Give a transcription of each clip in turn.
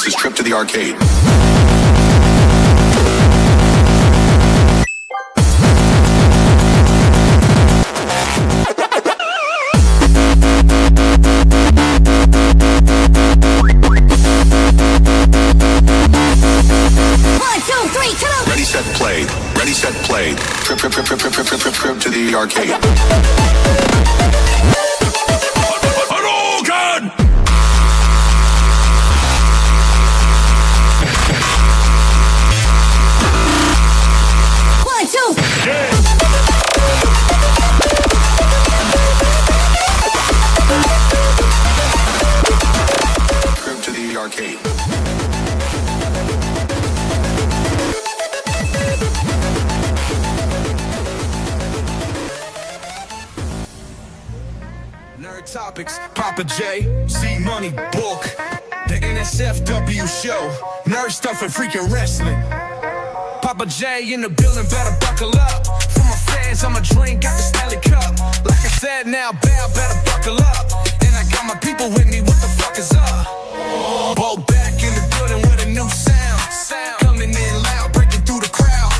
This is Trip to the Arcade. Ready, set, play. Ready, set, play. Trip to the arcade. Hadouken! One, two. Yeah. Trip to the arcade. Topics, Papa J, C Money Book, the NSFW show, nerd stuff and freaking wrestling. Papa J in the building, better buckle up. For my fans, I'ma drink out the Stanley Cup. Like I said, now bow, better buckle up. And I got my people with me, what the fuck is up? Bo back in the building with a new sound, coming in loud, breaking through the crowd.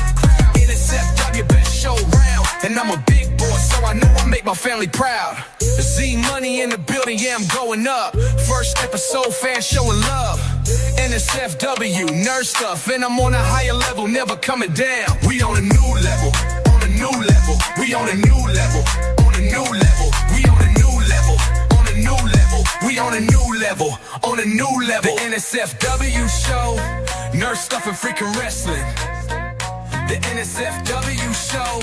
NSFW, best show round, and I'm a big boy, so I know I make my family proud. Z Money in the building, yeah, I'm going up. First episode, fans showing love. NSFW, nerd stuff, and I'm on a higher level, never coming down. We on a new level, on a new level. We on a new level, on a new level. We on a new level, on a new level. We on a new level, on a new level. The NSFW show, nerd stuff and freaking wrestling. The NSFW show,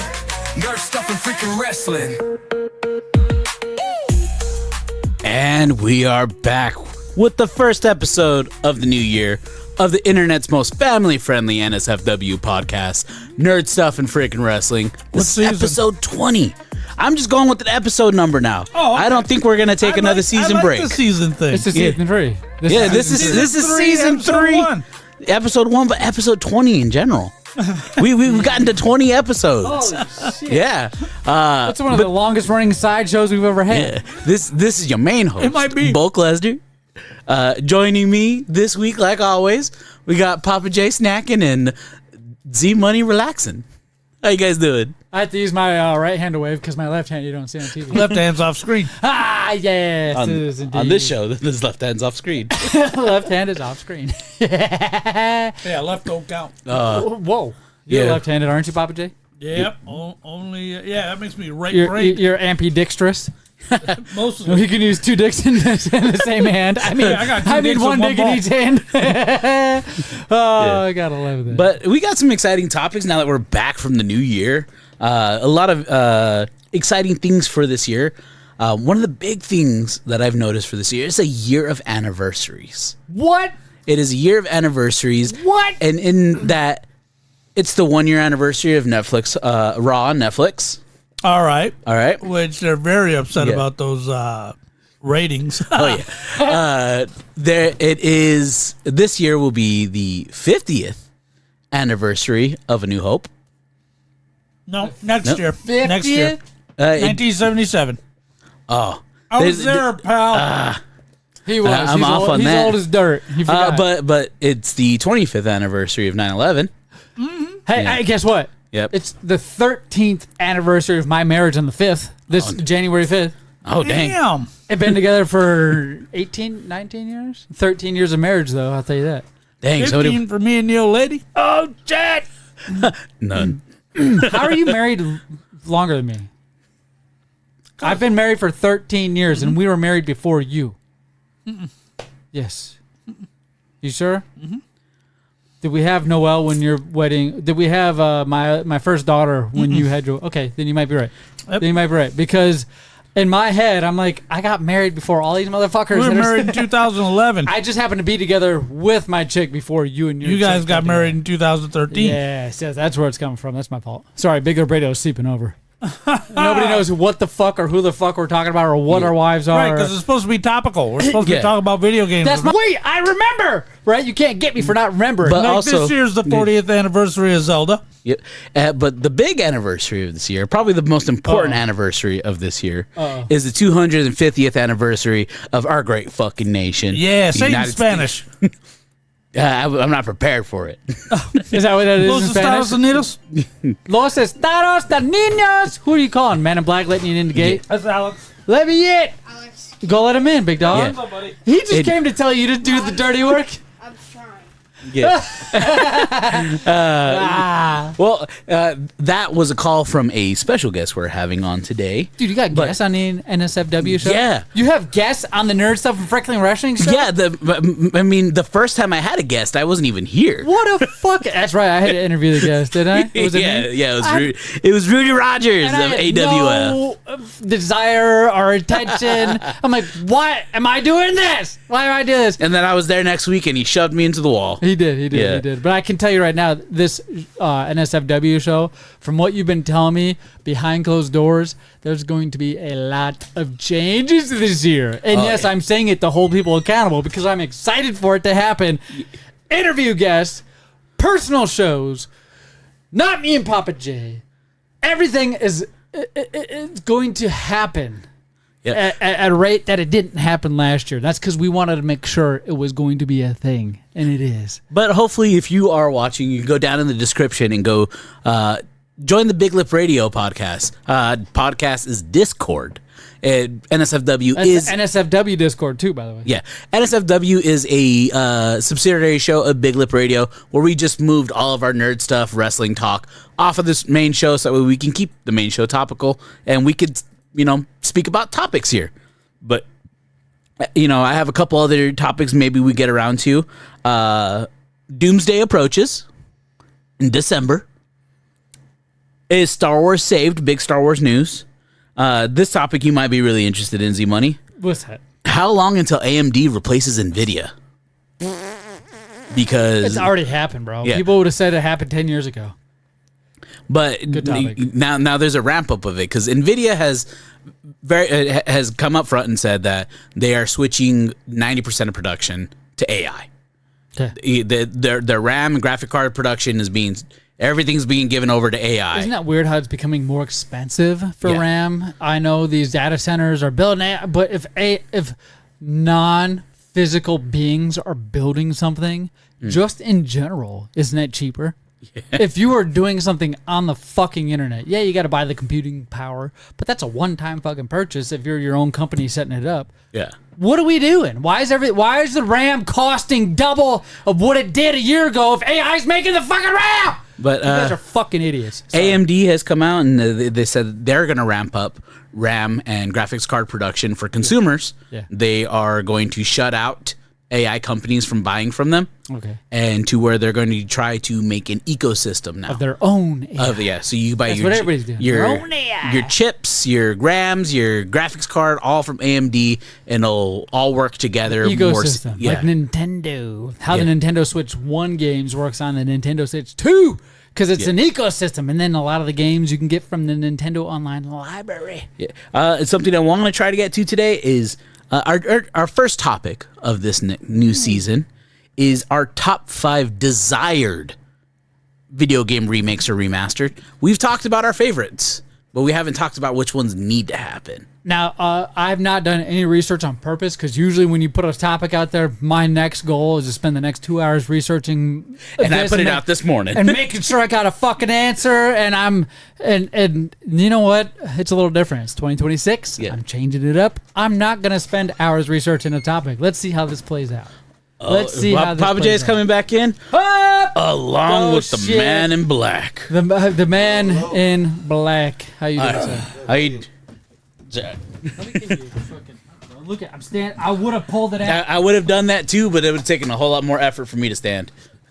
nerd stuff and freaking wrestling. And we are back with the first episode of the new year of the internet's most family-friendly NSFW podcast, Nerd Stuff and Freaking Wrestling. This is episode 20. I'm just going with the episode number now. Oh, okay. I don't think we're going to take another season break. The season thing. This is season 3. This is season 3. Episode 1, but episode 20 in general. We've gotten to 20 episodes. Oh, shit. Yeah. That's one of the longest running sideshows we've ever had. Yeah. This is your main host. It might be. Bulk Lesnar. Joining me this week, like always, we got Papa J snacking and Z Money relaxing. How you guys doing? I have to use my right hand to wave because my left hand you don't see on TV. Left hand's off screen. Ah, yes. On, it is indeed. on this show, this left hand's off screen. Left hand is off screen. Yeah, left don't count. Whoa. You're left-handed, aren't you, Papa J? Yep. Only, that makes me right-brained. You're ambidextrous. Most of You can use two dicks in the same hand. I mean, I got two dicks one and dick one in each hand. I gotta love that. But we got some exciting topics now that we're back from the new year. A lot of exciting things for this year. One of the big things that I've noticed for this year is a year of anniversaries. What? It is a year of anniversaries. What? And in that, it's the 1 year anniversary of Netflix, Raw on Netflix. All right. Which they're very upset about those ratings. Oh yeah. It is. This year will be the 50th anniversary of A New Hope. No, next year. 50th? Next year. 1977. Oh, I was there, pal. He was. I'm off on that. He's old as dirt. He forgot. But it's the 25th anniversary of 9/11. Hey, Yeah. guess what? Yep. It's the 13th anniversary of my marriage on the 5th. January 5th. Oh dang. Damn. They've been together for 18, 19 years? 13 years of marriage, though, I'll tell you that. Dang. 15 for me and the old lady. Oh, Jet! None. How are you married longer than me? I've been married for 13 years, and we were married before you. Yes. You sure? Mm-hmm. Did we have Noelle when your wedding? Did we have my first daughter when you had your? Okay, then you might be right. Yep. Then you might be right because in my head I'm like I got married before all these motherfuckers. We were married in 2011. I just happened to be together with my chick before you and your. You guys chick got married in 2013. Yes, that's where it's coming from. That's my fault. Sorry, Big Albradio is sleeping over. Nobody knows what the fuck or who the fuck we're talking about or what our wives are. Right, because it's supposed to be topical. We're supposed to be talking about video games. That's wait, I remember. Right, you can't get me for not remembering. But like also, this year's the 40th anniversary of Zelda. Yep. But the big anniversary of this year, probably the most important anniversary of this year, is the 250th anniversary of our great fucking nation. Yeah, the say it in United Spanish. I'm not prepared for it. Is that what that is Los in Spanish? Estados Unidos. Los Estados de Niños. Who are you calling? Man in Black letting you in the gate? That's Alex. Let me in. Alex, Go let him in, big dog. Yeah. What's up, buddy? He just came to tell you to do the dirty work. I'm trying. Yeah. Ah. Well, that was a call from a special guest we're having on today. Dude, you got guests on the NSFW show? Yeah. You have guests on the Nerd Stuff and Freckling Wrestling show? Yeah, the first time I had a guest, I wasn't even here. What a fuck. That's right. I had to interview the guest, didn't I? Was it yeah, me? yeah, it was Rudy Rogers And of I had AWF. no desire or attention. I'm like, why am I doing this? Why am I doing this? And then I was there next week, and he shoved me into the wall. He did. Yeah. He did. But I can tell you right now, this NSFW show, from what you've been telling me, behind closed doors, there's going to be a lot of changes this year. And yes, I'm saying it to hold people accountable because I'm excited for it to happen. Interview guests, personal shows, not me and Papa J. Everything is going to happen. Yeah. At a rate that it didn't happen last year. That's because we wanted to make sure it was going to be a thing, and it is. But hopefully, if you are watching, you can go down in the description and go join the Big Lip Radio podcast. Podcast is Discord. NSFW That's is the NSFW Discord too, by the way. Yeah, NSFW is a subsidiary show of Big Lip Radio where we just moved all of our nerd stuff, wrestling talk off of this main show so that way we can keep the main show topical and we could, speak about topics here. But, I have a couple other topics maybe we get around to. Doomsday approaches in December. Is Star Wars saved? Big Star Wars news. This topic you might be really interested in, Z-Money. What's that? How long until AMD replaces NVIDIA? Because It's already happened, bro. Yeah. People would have said it happened 10 years ago. but Good topic. now there's a ramp up of it because NVIDIA has come up front and said that they are switching 90% of production to AI. Okay. Their RAM and graphic card production everything's being given over to AI. Isn't that weird how it's becoming more expensive for Yeah. RAM? I know these data centers are building it, but if non-physical beings are building something, just in general, isn't it cheaper? If you are doing something on the fucking internet, yeah, you got to buy the computing power, but that's a one-time fucking purchase if you're your own company setting it up. Yeah. What are we doing? Why is the RAM costing double of what it did a year ago if AI's making the fucking RAM? But You guys are fucking idiots. Sorry. AMD has come out and they said they're going to ramp up RAM and graphics card production for consumers. Yeah. They are going to shut out AI companies from buying from them. Okay. And to where they're going to try to make an ecosystem now. Of their own AI. So you buy That's your what everybody's doing. your, Their own AI. your chips, your grams, your graphics card, all from AMD, and it'll all work together. Ecosystem, Yeah. like Nintendo. How the Yeah. Nintendo Switch 1 games works on the Nintendo Switch 2 because it's an ecosystem, and then a lot of the games you can get from the Nintendo Online Library. Yeah. It's something I want to try to get to today is our first topic of this new season is our top 5 desired video game remakes or remastered. We've talked about our favorites, but we haven't talked about which ones need to happen. Now, I've not done any research on purpose because usually when you put a topic out there, my next goal is to spend the next 2 hours researching. And I put it out this morning. and making sure I got a fucking answer. And and you know what? It's a little different. It's 2026. Yeah. I'm changing it up. I'm not gonna spend hours researching a topic. Let's see how this plays out. Let's see how this Papa plays J's out. coming back in along with the shit. man in black. The man in black. How you doing, sir? Let me give you a fucking. Look at. I'm standing. I would have pulled it out. I would have done that too, but it would have taken a whole lot more effort for me to stand.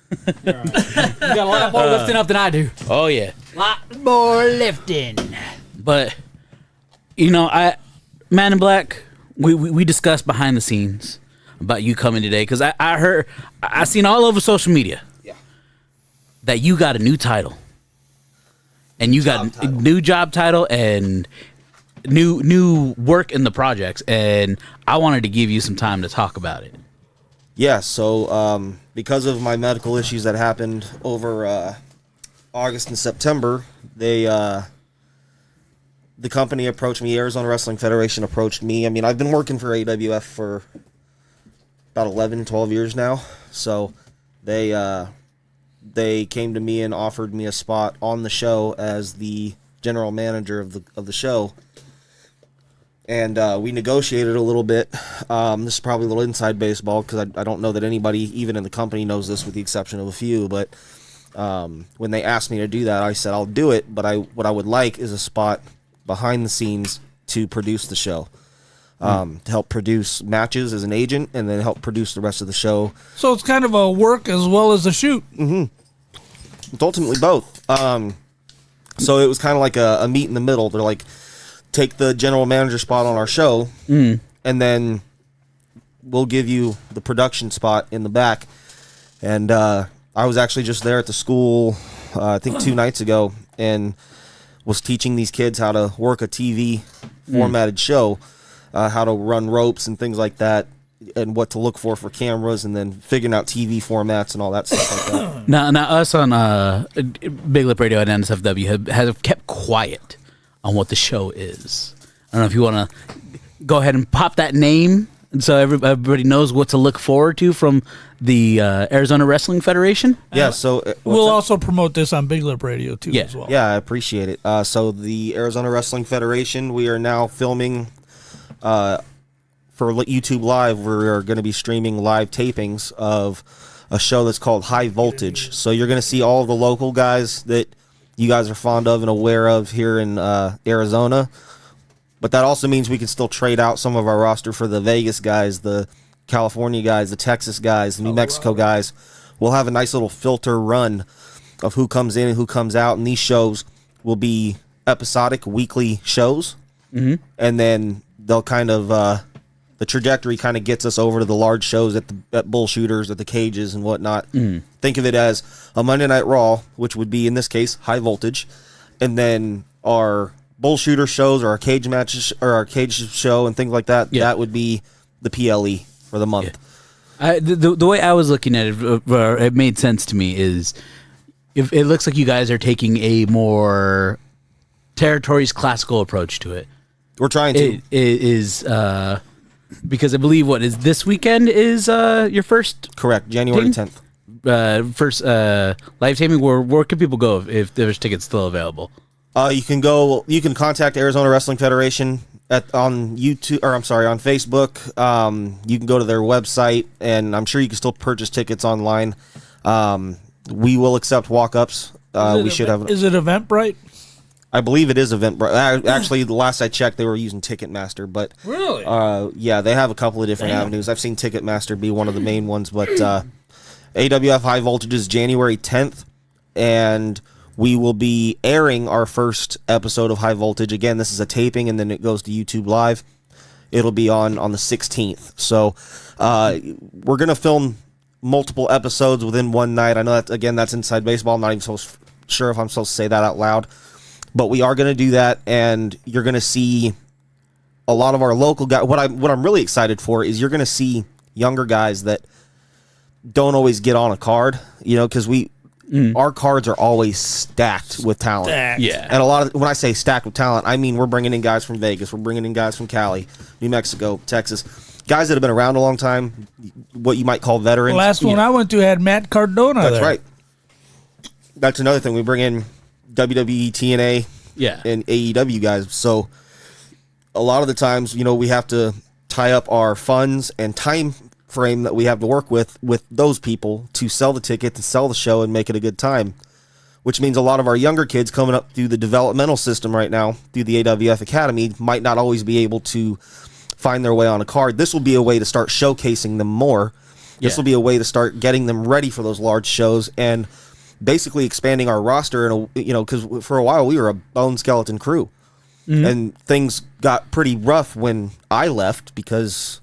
You got a lot more lifting up than I do. Oh yeah. Lot more lifting. But Man in Black, we discussed behind the scenes about you coming today because I seen all over social media that you got a new title, and you got a new job title and new work in the projects, and I wanted to give you some time to talk about it. Yeah, so because of my medical issues that happened over August and September, the company approached me, Arizona Wrestling Federation approached me. I mean, I've been working for AWF for about 11, 12 years now, so They came to me and offered me a spot on the show as the general manager of the show. And we negotiated a little bit. This is probably a little inside baseball because I don't know that anybody, even in the company, knows this with the exception of a few. But when they asked me to do that, I said I'll do it. But what I would like is a spot behind the scenes to produce the show, to help produce matches as an agent, and then help produce the rest of the show. So it's kind of a work as well as a shoot. It's ultimately both. So it was kind of like a meet in the middle. They're like, take the general manager spot on our show, and then we'll give you the production spot in the back. And I was actually just there at the school, I think 2 nights ago, and was teaching these kids how to work a TV formatted show, how to run ropes and things like that, and what to look for cameras, and then figuring out TV formats and all that stuff like that. Now us on Big Lip Radio at NSFW have kept quiet on what the show is. I don't know if you want to go ahead and pop that name so everybody knows what to look forward to from the Arizona Wrestling Federation. Yeah, so We'll also promote this on Big Lip Radio too as well. Yeah, I appreciate it. So the Arizona Wrestling Federation, we are now filming for YouTube Live. We are going to be streaming live tapings of a show that's called High Voltage. So you're going to see all of the local guys that you guys are fond of and aware of here in Arizona. But that also means we can still trade out some of our roster for the Vegas guys, the California guys, the Texas guys, the New Mexico guys. We'll have a nice little filter run of who comes in and who comes out, and these shows will be episodic, weekly shows. And then they'll kind of the trajectory kind of gets us over to the large shows at bull shooters, at the cages and whatnot. Think of it as a Monday Night Raw, which would be in this case High Voltage, and then our bull shooter shows or our cage matches or our cage show and things like that. That would be the PLE for the month. The way I was looking at it, it made sense to me. Is if it looks like you guys are taking a more territories classical approach to it. We're trying to. It is because I believe what is this weekend is your first Correct, January Team? 10th. first live taping. Where can people go if there's tickets still available? You can contact Arizona Wrestling Federation on YouTube, or I'm sorry, on Facebook. You can go to their website, and I'm sure you can still purchase tickets online. We will accept walk-ups. We should have. Is it Eventbrite? I believe it is Eventbrite. Actually, the last I checked, they were using Ticketmaster, but Really? yeah, they have a couple of different avenues. I've seen Ticketmaster be one of the main ones, but AWF High Voltage is January 10th, and we will be airing our first episode of High Voltage. Again, this is a taping, and then it goes to YouTube Live. It'll be on the 16th. So we're going to film multiple episodes within one night. I know that, again, that's inside baseball. I'm not even sure if I'm supposed to say that out loud. But we are going to do that, and you're going to see a lot of our local guys. What I'm really excited for is you're going to see younger guys that don't always get on a card, because our cards are always stacked with talent. Yeah. And a lot of, when I say stacked with talent, I mean we're bringing in guys from Vegas, we're bringing in guys from Cali, New Mexico, Texas, guys that have been around a long time, what you might call veterans. The last one I went to had Matt Cardona That's there. right. That's another thing. We bring in WWE, TNA, and AEW guys. So a lot of the times, we have to tie up our funds and time frame that we have to work with those people to sell the ticket, to sell the show, and make it a good time. Which means a lot of our younger kids coming up through the developmental system right now, through the AWF Academy, might not always be able to find their way on a card. This will be a way to start showcasing them more. This will be a way to start getting them ready for those large shows and basically expanding our roster. And because for a while we were a bone skeleton crew, and things got pretty rough when I left because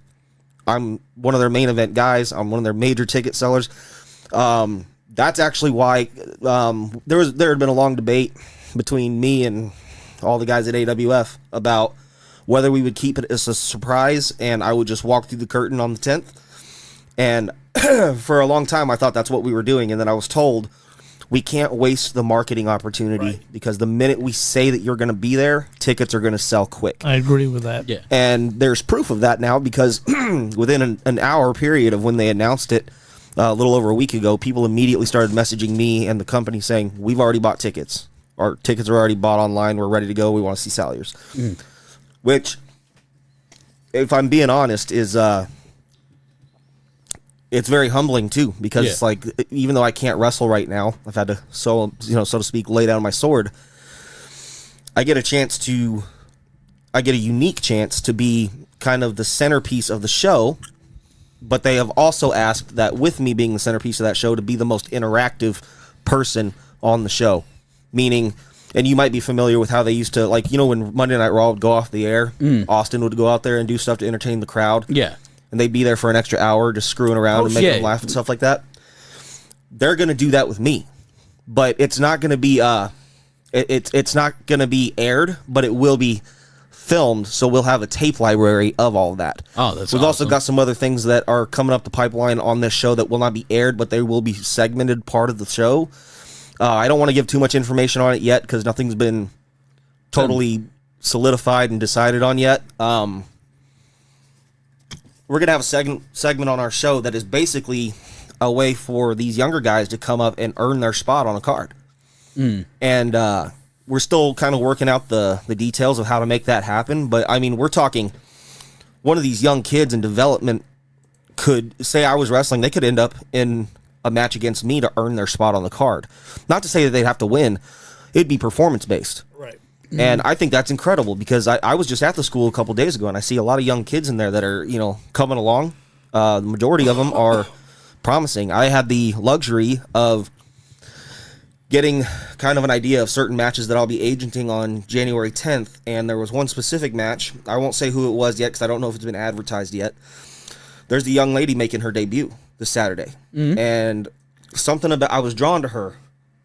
I'm one of their main event guys. I'm one of their major ticket sellers. That's actually why there had been a long debate between me and all the guys at AWF about whether we would keep it as a surprise and I would just walk through the curtain on the 10th. And for a long time, I thought that's what we were doing. And then I was told we can't waste the marketing opportunity because the minute we say that you're going to be there, tickets are going to sell quick. I agree with that. Yeah. And there's proof of that now because within an hour period of when they announced it, a little over a week ago, people immediately started messaging me and the company saying, we've already bought tickets. Our tickets are already bought online. We're ready to go. We want to see Salyers. Which, if I'm being honest, is it's very humbling too, because like, even though I can't wrestle right now, I've had to so to speak lay down my sword. I get a unique chance to be kind of the centerpiece of the show, but they have also asked that with me being the centerpiece of that show to be the most interactive person on the show. Meaning, and you might be familiar with how they used to, like, when Monday Night Raw would go off the air, Austin would go out there and do stuff to entertain the crowd. Yeah. And they'd be there for an extra hour just screwing around and making them laugh and stuff like that. They're going to do that with me. But it's not going to be it's not going to be aired, but it will be filmed, so we'll have a tape library of all of that. Oh, that's We've awesome. also got some other things that are coming up the pipeline on this show that will not be aired, but they will be segmented part of the show. I don't want to give too much information on it yet because nothing's been totally solidified and decided on yet. We're going to have a segment on our show that is basically a way for these younger guys to come up and earn their spot on a card. And we're still kind of working out the details of how to make that happen. But, I mean, we're talking one of these young kids in development could, say I was wrestling, they could end up in a match against me to earn their spot on the card. Not to say that they'd have to win. It'd be performance-based. Right. And I think that's incredible because I was just at the school a couple days ago, and I see a lot of young kids in there that are, coming along. The majority of them are promising. I had the luxury of getting kind of an idea of certain matches that I'll be agenting on January 10th, and there was one specific match. I won't say who it was yet because I don't know if it's been advertised yet. There's the young lady making her debut this Saturday, and something about I was drawn to her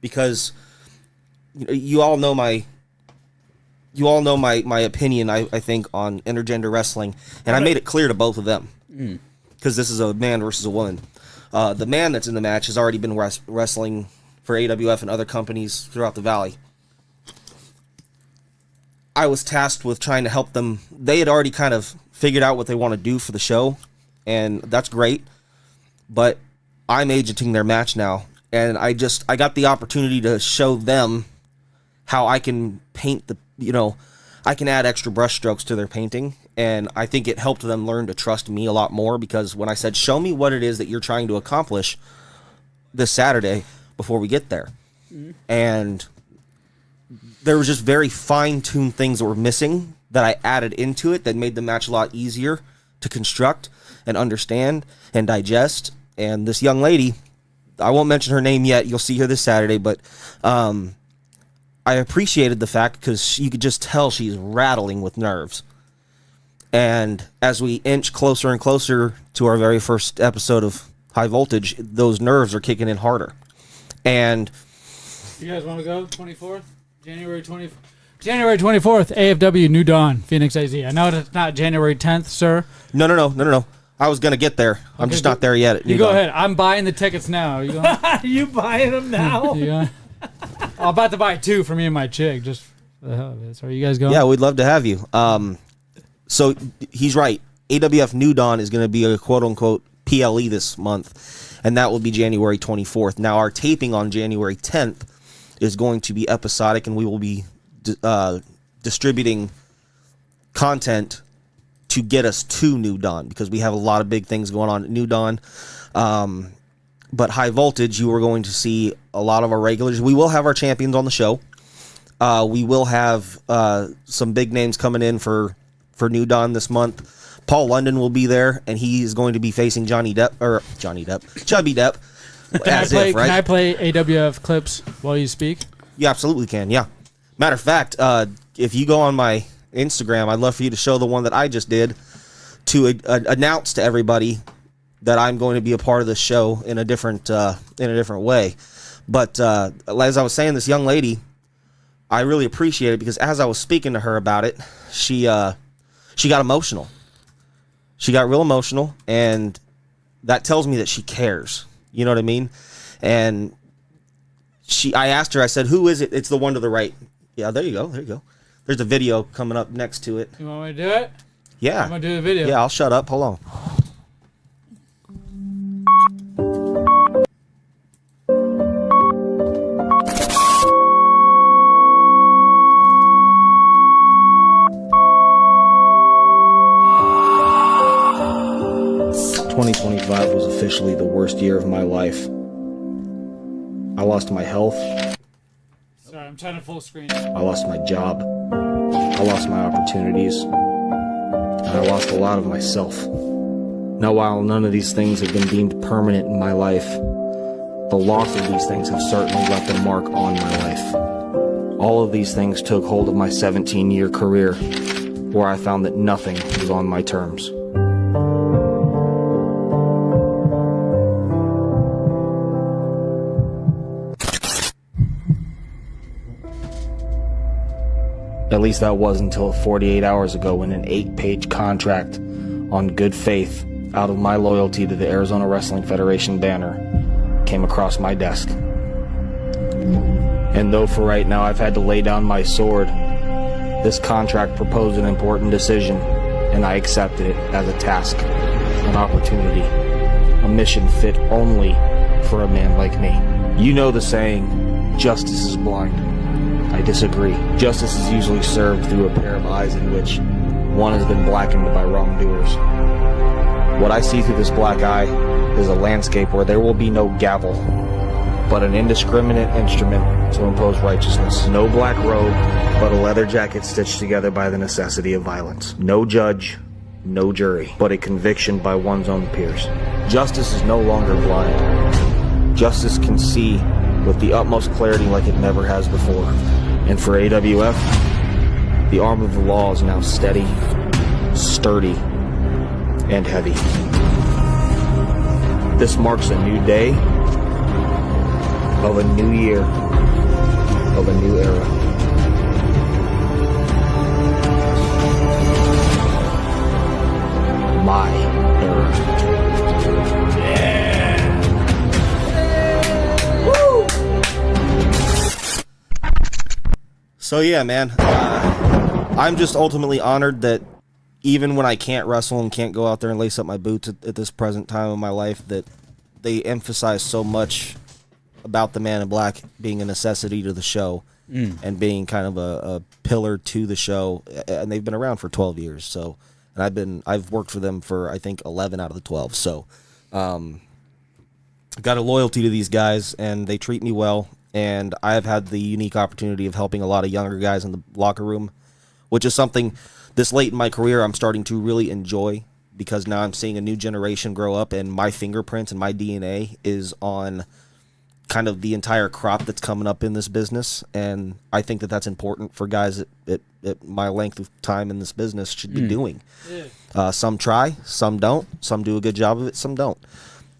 because you all know my opinion. I think on intergender wrestling, and I made it clear to both of them because this is a man versus a woman. The man that's in the match has already been wrestling for AWF and other companies throughout the valley. I was tasked with trying to help them. They had already kind of figured out what they want to do for the show, and that's great. But I'm agenting their match now, and I got the opportunity to show them how I can paint I can add extra brush strokes to their painting, and I think it helped them learn to trust me a lot more because when I said, show me what it is that you're trying to accomplish this Saturday before we get there. And there was just very fine-tuned things that were missing that I added into it that made the match a lot easier to construct and understand and digest. And this young lady, I won't mention her name yet, you'll see her this Saturday, but I appreciated the fact because you could just tell she's rattling with nerves. And as we inch closer and closer to our very first episode of High Voltage, those nerves are kicking in harder. And you guys want to go 24th? January 24th, AFW New Dawn, Phoenix AZ. I know it's not January 10th, sir. No. I was going to get there. I'm just not there yet. At you New go Dawn. ahead. I'm buying the tickets now. You going? You buying them now? I'm about to buy 2 for me and my chick, just for the hell of it. So are you guys going? Yeah, we'd love to have you. So he's right. AWF New Dawn is going to be a quote-unquote PLE this month, and that will be January 24th. Now, our taping on January 10th is going to be episodic, and we will be distributing content to get us to New Dawn because we have a lot of big things going on at New Dawn. But High Voltage, you are going to see a lot of our regulars. We will have our champions on the show. We will have some big names coming in for New Dawn this month. Paul London will be there, and he is going to be facing Chubby Depp. Can I play AWF clips while you speak? You absolutely can, yeah. Matter of fact, if you go on my Instagram, I'd love for you to show the one that I just did to announce to everybody that I'm going to be a part of this show in a different way. But as I was saying, this young lady, I really appreciate it because as I was speaking to her about it, she got emotional. She got real emotional, and that tells me that she cares. You know what I mean? And I asked her, I said, who is it? It's the one to the right. Yeah, there you go. There's a video coming up next to it. You want me to do it? Yeah. I'm going to do the video. Yeah, I'll shut up. Hold on. 2005 was officially the worst year of my life. I lost my health. Sorry, I'm trying to full screen. I lost my job. I lost my opportunities. And I lost a lot of myself. Now, while none of these things have been deemed permanent in my life, the loss of these things have certainly left a mark on my life. All of these things took hold of my 17-year career, where I found that nothing was on my terms. At least that was until 48 hours ago when an 8-page contract on good faith out of my loyalty to the Arizona Wrestling Federation banner came across my desk. And though for right now I've had to lay down my sword, this contract proposed an important decision, and I accepted it as a task, an opportunity, a mission fit only for a man like me. You know the saying, justice is blind. I disagree. Justice is usually served through a pair of eyes in which one has been blackened by wrongdoers. What I see through this black eye is a landscape where there will be no gavel, but an indiscriminate instrument to impose righteousness. No black robe, but a leather jacket stitched together by the necessity of violence. No judge, no jury, but a conviction by one's own peers. Justice is no longer blind. Justice can see with the utmost clarity like it never has before. And for AWF, the arm of the law is now steady, sturdy, and heavy. This marks a new day, of a new year, of a new era. My era. So yeah, man, I'm just ultimately honored that even when I can't wrestle and can't go out there and lace up my boots at this present time of my life, that they emphasize so much about the Man in Black being a necessity to the show and being kind of a pillar to the show. And they've been around for 12 years. So, and I've worked for them for, I think, 11 out of the 12. So, got a loyalty to these guys, and they treat me well. And I have had the unique opportunity of helping a lot of younger guys in the locker room, which is something this late in my career I'm starting to really enjoy, because now I'm seeing a new generation grow up, and my fingerprints and my DNA is on kind of the entire crop that's coming up in this business. And I think that that's important for guys at my length of time in this business should be doing. Some try, some don't. Some do a good job of it, some don't.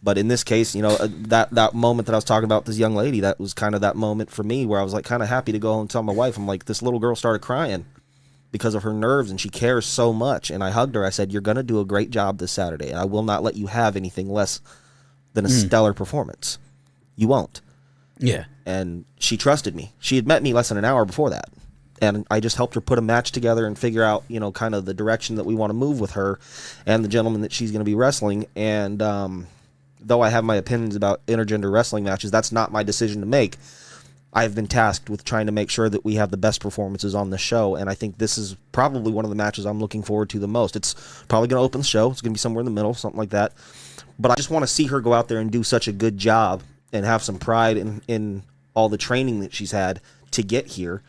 But in this case, you know, that moment that I was talking about with this young lady, that was kind of that moment for me where I was like kind of happy to go home and tell my wife, I'm like, this little girl started crying because of her nerves, and she cares so much. And I hugged her. I said, you're going to do a great job this Saturday, and I will not let you have anything less than a stellar performance. You won't. Yeah. And she trusted me. She had met me less than an hour before that. And I just helped her put a match together and figure out, you know, kind of the direction that we want to move with her and the gentleman that she's going to be wrestling. And though I have my opinions about intergender wrestling matches, that's not my decision to make. I've been tasked with trying to make sure that we have the best performances on the show, and I think this is probably one of the matches I'm looking forward to the most. It's probably going to open the show. It's going to be somewhere in the middle, something like that. But I just want to see her go out there and do such a good job and have some pride in all the training that she's had to get here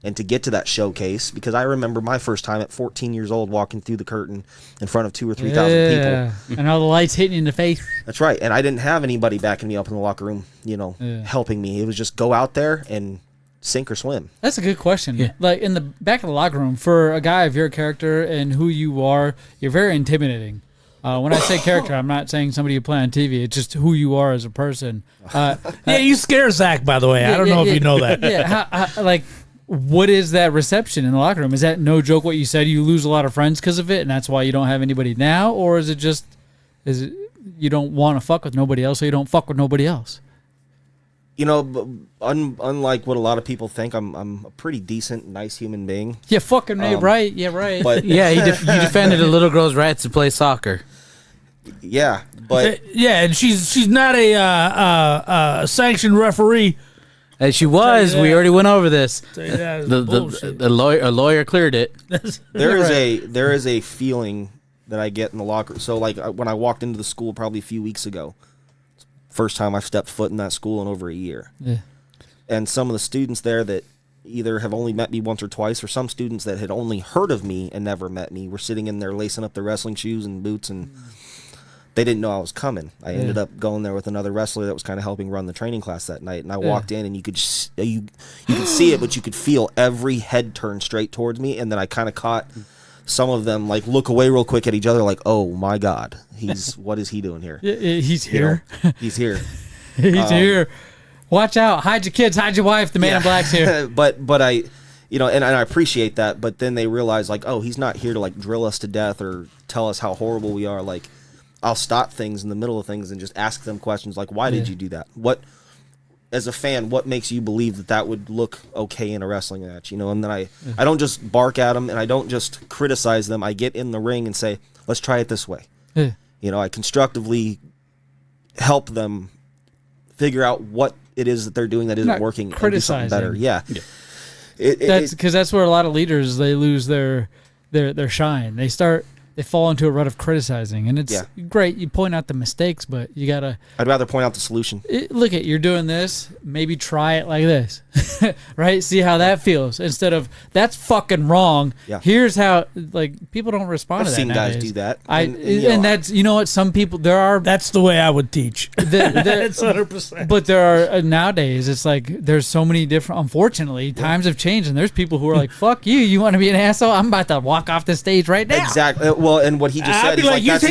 and to get to that showcase, because I remember my first time at 14 years old walking through the curtain in front of 2,000 or 3,000 people. And all the lights hitting you in the face. That's right. And I didn't have anybody backing me up in the locker room, you know, helping me. It was just go out there and sink or swim. That's a good question. Yeah. Like in the back of the locker room, for a guy of your character and who you are, you're very intimidating. When I say character, I'm not saying somebody you play on TV. It's just who you are as a person. Yeah, you scare Zach, by the way. I don't know if you know that. Yeah, like, what is that reception in the locker room? Is that no joke what you said? You lose a lot of friends because of it, and that's why you don't have anybody now? Or is it just, you don't want to fuck with nobody else, so you don't fuck with nobody else? You know, unlike what a lot of people think, I'm a pretty decent, nice human being. Yeah, fucking right. Yeah, right. But Yeah, you defended a little girl's rights to play soccer. yeah, but Yeah, and she's not a sanctioned referee. And she was. We already went over this. That is bullshit. A lawyer cleared it. there is a feeling that I get in the locker. So like when I walked into the school probably a few weeks ago, first time I've stepped foot in that school in over a year. Yeah. And some of the students there that either have only met me once or twice, or some students that had only heard of me and never met me were sitting in there lacing up their wrestling shoes and boots, and they didn't know I was coming. I ended up going there with another wrestler that was kind of helping run the training class that night, and I walked in, and you could could see it, but you could feel every head turn straight towards me, and then I kind of caught some of them like look away real quick at each other, like, "Oh my God, what is he doing here? He's here. You know, he's here. He's here. Watch out! Hide your kids. Hide your wife. The man in black's here." but I, and I appreciate that. But then they realize like, oh, he's not here to like drill us to death or tell us how horrible we are. Like, I'll stop things in the middle of things and just ask them questions like, why did you do that? What, as a fan, what makes you believe that would look okay in a wrestling match? And then I don't just bark at them, and I don't just criticize them. I get in the ring and say, let's try it this way. Yeah. I constructively help them figure out what it is that they're doing that isn't Not working, and do criticizing. something better. Yeah. That's because that's where a lot of leaders, they lose their shine. They fall into a rut of criticizing, and it's great. You point out the mistakes, but you gotta. I'd rather point out the solution. Look at, you're doing this. Maybe try it like this, right? See how that feels. Instead of that's fucking wrong. Yeah. Here's how. Like, people don't respond I've to that. seen guys nowadays. do that, And that's what some people there are. That's the way I would teach. That's 100%. But there are nowadays. It's like there's so many different. Unfortunately, times have changed, and there's people who are like, "Fuck you! You want to be an asshole? I'm about to walk off the stage right now." Exactly. Well, and what he just said I'd be is like, like, you that's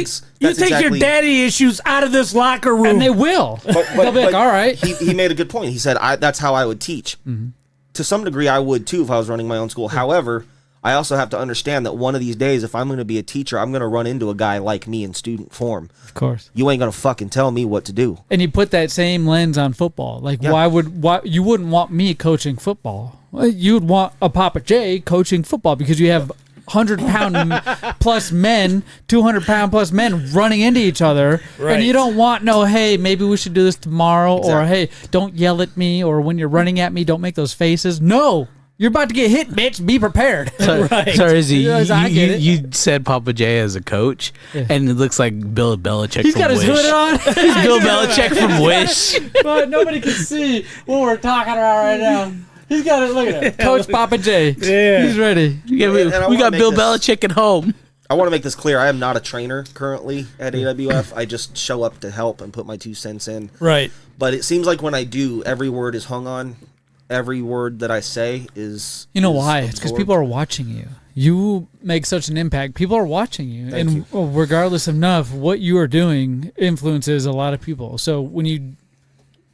take your exactly, daddy issues out of this locker room. And they will. They'll be like, "All right." He made a good point. He said, that's how I would teach. Mm-hmm. To some degree, I would too if I was running my own school. However, I also have to understand that one of these days, if I'm going to be a teacher, I'm going to run into a guy like me in student form. Of course. You ain't going to fucking tell me what to do. And you put that same lens on football. Like, why you wouldn't want me coaching football? You would want a Papa J coaching football because you have 100-pound plus men, 200-pound plus men running into each other, Right. and you don't want hey, maybe we should do this tomorrow, or hey, don't yell at me, or when you're running at me, don't make those faces. No, you're about to get hit, bitch. Be prepared. Sorry, Izzy, I get it. you said Papa J as a coach, and it looks like Bill Belichick He's from got his Wish. hood on. He's Bill Belichick from Wish. But nobody can see what we're talking about right now. He's got it. Look at it. Coach Papa J. Yeah. He's ready. Yeah, And I we wanna got make Bill this- Belichick at home. I want to make this clear. I am not a trainer currently at AWF. I just show up to help and put my 2 cents in. Right. But it seems like when I do, every word is hung on. Every word that I say is. You know is why? It's because absorbed. people are watching you. You make such an impact. People are watching you. Thank and you. regardless of what you are doing influences a lot of people. So when you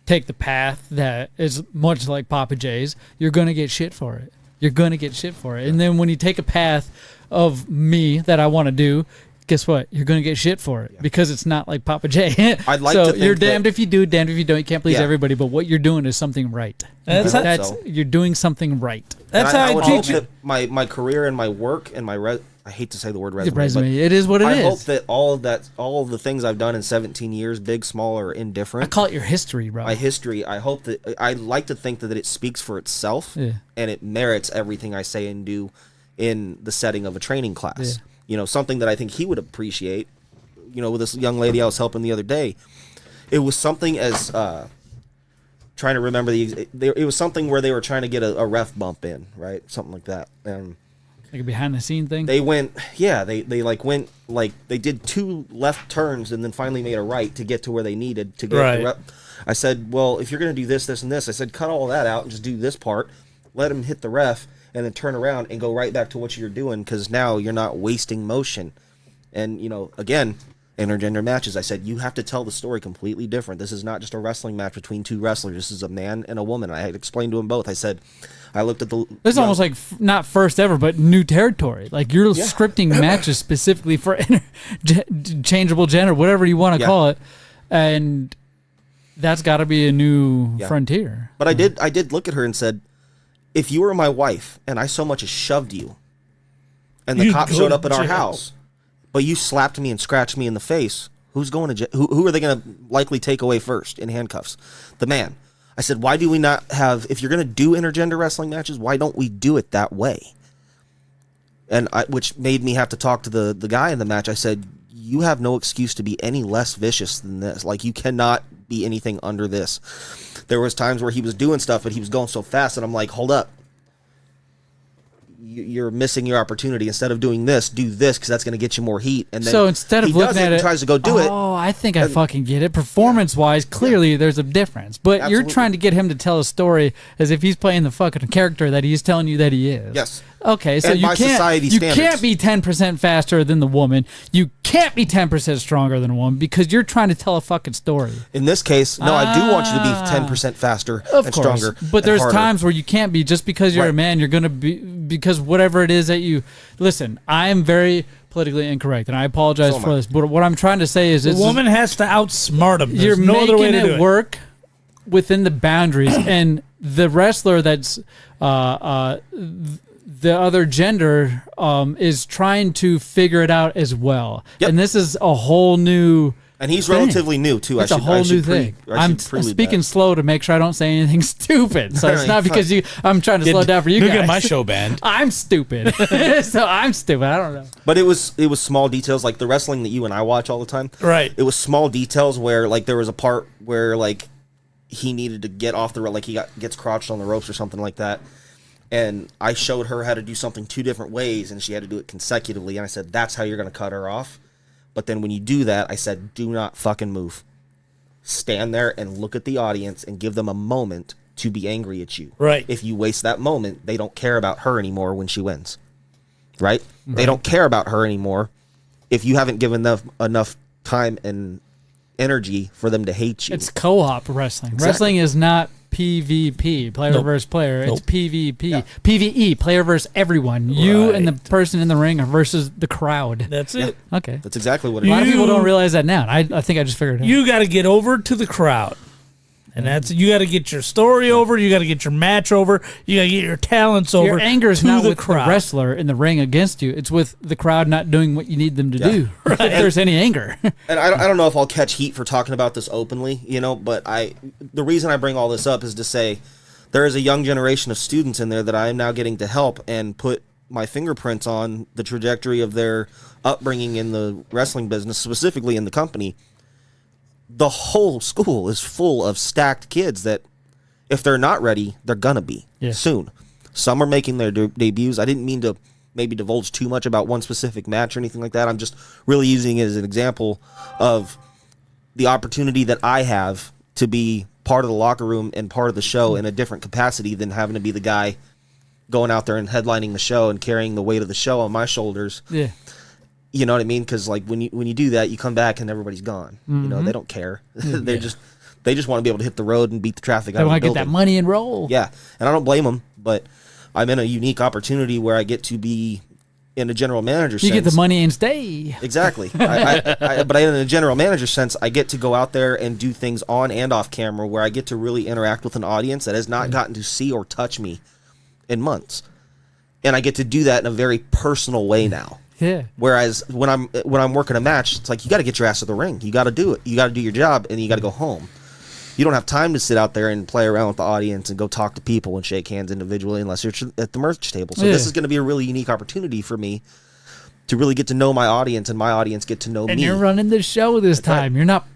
take the path that is much like Papa J's, you're going to get shit for it. You're going to get shit for it. And then when you take a path of me that I want to do, guess what? You're going to get shit for it because it's not like Papa J. I'd like so to think you're damned that- if you do, damned if you don't. You can't please Yeah. everybody, but what you're doing is something right. That's how- You're doing something right. That's And how I I would hope teach it. that my career and my work and I hate to say the word resume, Resume. but It is what it I is. hope that all of the things I've done in 17 years, big, small, or indifferent, I call it your history, bro. my history, I hope that I like to think that it speaks for itself Yeah. and it merits everything I say and do in the setting of a training class. Yeah. Something that I think he would appreciate. With this young lady I was helping the other day, it was something as trying to remember it was something where they were trying to get a ref bump in, right? Something like that. And Like a behind the scene thing. they went, they did 2 left turns and then finally made a right to get to where they needed to get Right. the rep. I said, well, if you're going to do this, this, and this, I said, cut all that out and just do this part, let him hit the ref, and then turn around and go right back to what you're doing because now you're not wasting motion. And, again, intergender matches, I said, you have to tell the story completely different. This is not just a wrestling match between 2 wrestlers. This is a man and a woman. I had explained to them both. I said, I looked at the... This is almost like not first ever, but new territory. Like you're scripting matches specifically for changeable gender, whatever you want to call it, and that's got to be a new frontier. But I did look at her and said, if you were my wife and I so much as shoved you, and the You'd cops go showed to up at our jail. house, but you slapped me and scratched me in the face, who's going to jail? Who are they going to likely take away first in handcuffs? The man. I said, why do we not have, if you're going to do intergender wrestling matches, why don't we do it that way? which made me have to talk to the guy in the match. I said, you have no excuse to be any less vicious than this. Like, you cannot be anything under this. There was times where he was doing stuff, but he was going so fast, and I'm like, hold up. You're missing your opportunity. Instead of doing this, do this, because that's going to get you more heat. And then so instead of looking at it, tries to go do it. Oh, I think I fucking get it. Performance-wise, clearly there's a difference. But Absolutely. you're trying to get him to tell a story as if he's playing the fucking character that he's telling you that he is. Yes. Okay, so And you by can't society's you standards. can't be 10% faster than the woman. You can't be 10% stronger than a woman because you're trying to tell a fucking story. In this case, no, I do want you to be 10% faster Of and course, stronger. but and there's harder. times where you can't be just because you're a Right. man. You're gonna be because whatever it is that you listen. I am very politically incorrect, and I apologize So am for I. this. But what I'm trying to say is, The woman has to outsmart him. There's you're no making other way to do it it. work within the boundaries, and the wrestler that's the other gender is trying to figure it out as well. Yep. And this is a whole new. And he's thing. relatively new, too. It's a whole new thing. I'm speaking slow to make sure I don't say anything stupid. So it's not because I'm trying to slow down for you Who guys. get my show banned? I'm stupid. So I'm stupid. I don't know. But it was small details, like the wrestling that you and I watch all the time. Right. It was small details where, like, there was a part where, like, he needed to get off the rope, like he gets crouched on the ropes or something like that. And I showed her how to do something 2 different ways, and she had to do it consecutively. And I said, that's how you're going to cut her off. But then when you do that, I said, do not fucking move. Stand there and look at the audience and give them a moment to be angry at you. Right. If you waste that moment, they don't care about her anymore when she wins. Right? They don't care about her anymore if you haven't given them enough time and energy for them to hate you. It's co-op wrestling. Exactly. Wrestling is not PvP, player Nope. versus player. Nope. It's PvP. PvE, player versus everyone. You and the person in the ring versus the crowd. That's it. Okay. That's exactly what it A lot is. of people You- don't realize that now. And I think I just figured it out. You got to get over to the crowd. And that's you got to get your story over. You got to get your match over. You got to get your talents over. Your anger is to not the with crowd. the wrestler in the ring against you. It's with the crowd not doing what you need them to do. If there's any anger. And I don't know if I'll catch heat for talking about this openly, but the reason I bring all this up is to say there is a young generation of students in there that I am now getting to help and put my fingerprints on the trajectory of their upbringing in the wrestling business, specifically in the company. The whole school is full of stacked kids that if they're not ready, they're gonna be soon. Some are making their debuts. I didn't mean to maybe divulge too much about one specific match or anything like that. I'm just really using it as an example of the opportunity that I have to be part of the locker room and part of the show in a different capacity than having to be the guy going out there and headlining the show and carrying the weight of the show on my shoulders. Yeah. You know what I mean? Because like when you do that, you come back and everybody's gone. They don't care. they just want to be able to hit the road and beat the traffic They out of the want to get building. that money and roll. Yeah, and I don't blame them, but I'm in a unique opportunity where I get to be in a general manager sense. You get the money and stay. Exactly. But in a general manager sense, I get to go out there and do things on and off camera where I get to really interact with an audience that has not gotten to see or touch me in months. And I get to do that in a very personal way now. Yeah. Whereas when I'm working a match, it's like you got to get your ass to the ring. You got to do it. You got to do your job, and you got to go home. You don't have time to sit out there and play around with the audience and go talk to people and shake hands individually unless you're at the merch table. So this is going to be a really unique opportunity for me to really get to know my audience, and my audience get to know And me. you're running the show this time. You're not.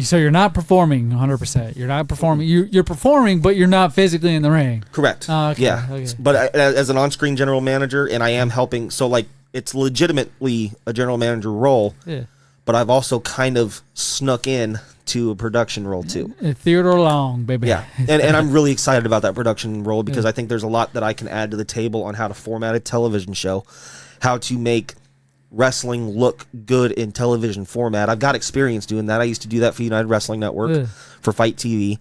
So you're not performing 100%. You're not performing. You're performing, but you're not physically in the ring. Correct. Oh, okay, Yeah. okay. But as an on-screen general manager, and I am helping, so like it's legitimately a general manager role. Yeah. But I've also kind of snuck in to a production role too. Theodore Long, baby. Yeah, and I'm really excited about that production role because I think there's a lot that I can add to the table on how to format a television show, how to make wrestling look good in television format. I've got experience doing that. I used to do that for United Wrestling Network, for Fight TV.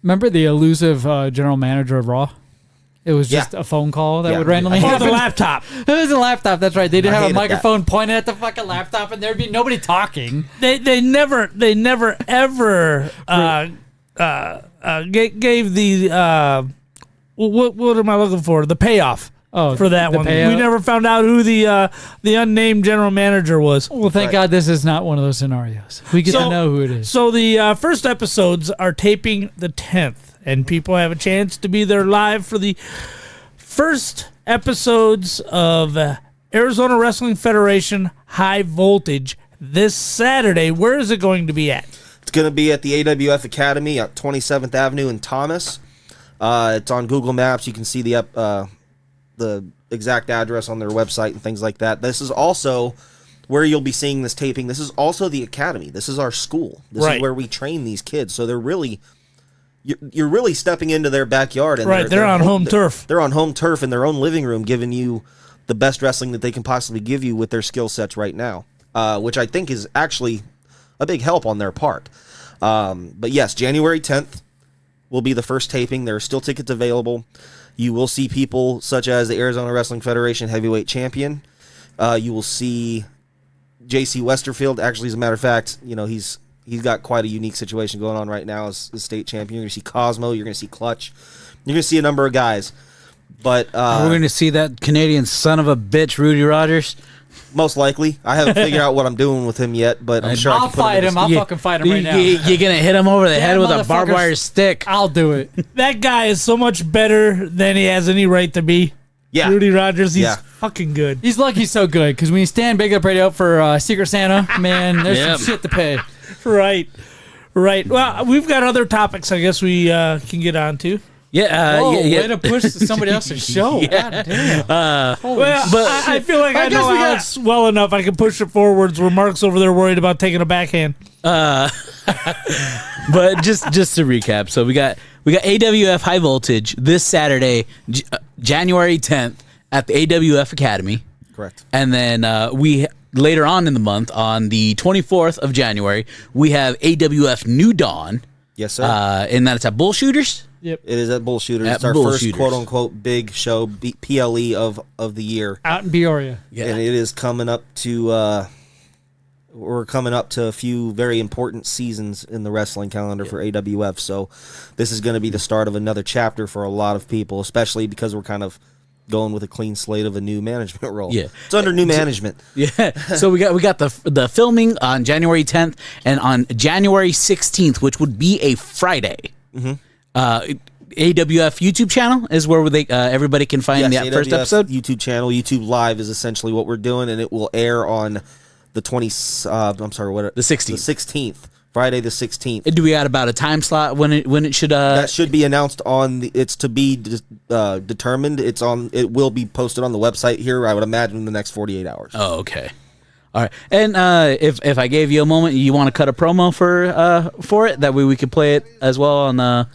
Remember the elusive general manager of Raw? It was just a phone call that would randomly Or happen. the laptop. It was a laptop. That's right. They did I have a hated that. microphone pointed at the fucking laptop, and there'd be nobody talking. They never ever gave the what am I looking for? The payoff. Oh, for that the one. payout? We never found out who the unnamed general manager was. Well, thank God this is not one of those scenarios. We get to know who it is. So the first episodes are taping the 10th, and people have a chance to be there live for the first episodes of Arizona Wrestling Federation High Voltage this Saturday. Where is it going to be at? It's going to be at the AWF Academy at 27th Avenue in Thomas. It's on Google Maps. You can see the exact address on their website and things like that. This is also where you'll be seeing this taping. This is also the academy. This is our school. This is where we train these kids. So they're really, you're really stepping into their backyard. And they're on home turf. They're on home turf in their own living room, giving you the best wrestling that they can possibly give you with their skill sets right now, which I think is actually a big help on their part. But yes, January 10th will be the first taping. There are still tickets available. You will see people such as the Arizona Wrestling Federation heavyweight champion. You will see J.C. Westerfield. Actually, as a matter of fact, he's got quite a unique situation going on right now as state champion. You're going to see Cosmo. You're going to see Clutch. You're going to see a number of guys. But we're going to see that Canadian son of a bitch, Rudy Rogers. Most likely. I haven't figured out what I'm doing with him yet, but I'm sure I'll fight him. I'll fucking fight him right now. You're going to hit him over the head with a barbed wire stick. I'll do it. That guy is so much better than he has any right to be. Yeah. Rudy Rogers, he's fucking good. He's lucky he's so good, because when you stand Big Up Radio for Secret Santa, man, there's some shit to pay. Right. Well, we've got other topics I guess we can get on to. Way to push somebody else's show. God damn. I feel like I know Alex well enough. I can push it forwards where Mark's over there worried about taking a backhand. But just to recap, so we got AWF High Voltage this Saturday, January 10th at the AWF Academy. Correct. And then we later on in the month, on the 24th of January, we have AWF New Dawn. Yes, sir. And that's at Bullshooters. Yep. It is at Bullshooters. It's our first quote-unquote big show, PLE of the year. Out in Peoria. Yeah. And it is coming up to, we're coming up to a few very important seasons in the wrestling calendar for AWF. So this is going to be the start of another chapter for a lot of people, especially because we're kind of going with a clean slate of a new management role. Yeah. It's under new management. Yeah. So we got the filming on January 10th, and on January 16th, which would be a Friday. Mm-hmm. AWF YouTube channel is where they everybody can find that first episode. YouTube channel, YouTube Live is essentially what we're doing, and it will air on the the 16th. The 16th. Friday the 16th. Do we got about a time slot when it should? That should be announced on. It's to be determined. It will be posted on the website here. I would imagine in the next 48 hours. Oh, okay. All right. And if I gave you a moment, you want to cut a promo for it, that way we could play it as well on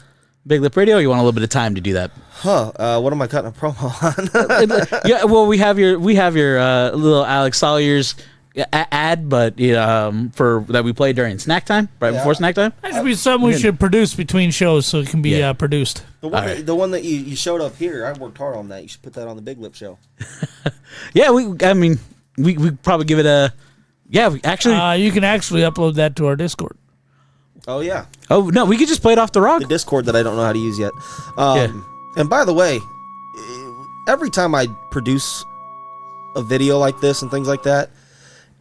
Big Lip Radio. Or you want a little bit of time to do that? What am I cutting a promo on? Yeah. Well, we have your little Alex Salyer's ad, but for that we play during snack time, before snack time. That should be something we should produce between shows so it can be produced. The one that you showed up here, I worked hard on that. You should put that on the Big Lip show. Yeah, we probably give it a actually. You can actually upload that to our Discord. Oh yeah. Oh no, we could just play it off the rock. The Discord that I don't know how to use yet. And by the way, every time I produce a video like this and things like that,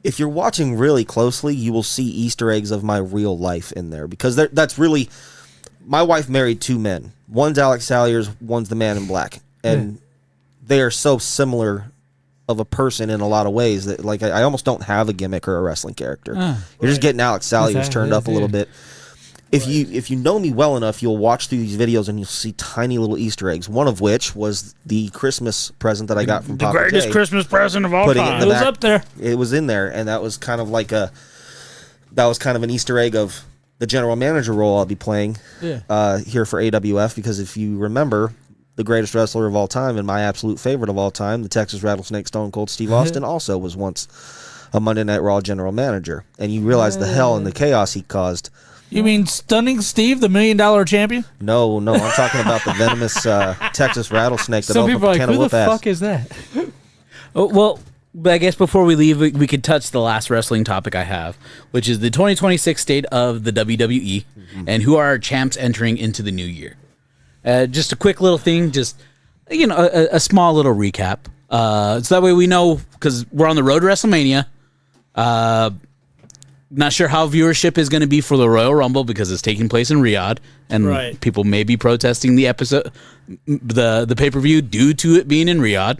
if you're watching really closely, you will see Easter eggs of my real life in there, because that's really, my wife married two men. One's Alex Salyers, one's the Man in Black, and they are so similar of a person in a lot of ways that I almost don't have a gimmick or a wrestling character. You're just getting Alex Salyers turned up a little bit. If you know me well enough, you'll watch through these videos and you'll see tiny little Easter eggs. One of which was the Christmas present that I got from Papa J. The greatest Christmas present of all time. It was up there. It was in there, and that was kind of an Easter egg of the general manager role I'll be playing here for AWF. Because if you remember, the greatest wrestler of all time and my absolute favorite of all time, the Texas Rattlesnake Stone Cold Steve Austin, also was once a Monday Night Raw general manager. And you realize the hell and the chaos he caused. You mean Stunning Steve, the $1 Million champion? No, I'm talking about the venomous Texas rattlesnake. Some people are like, who the fuck is that? Well, but I guess before we leave, we could touch the last wrestling topic I have, which is the 2026 state of the WWE and who are our champs entering into the new year. Just a quick little thing, just a small little recap. So that way we know, because we're on the road to WrestleMania. Not sure how viewership is going to be for the Royal Rumble because it's taking place in Riyadh, and Right. people may be protesting the episode, the pay-per-view due to it being in Riyadh.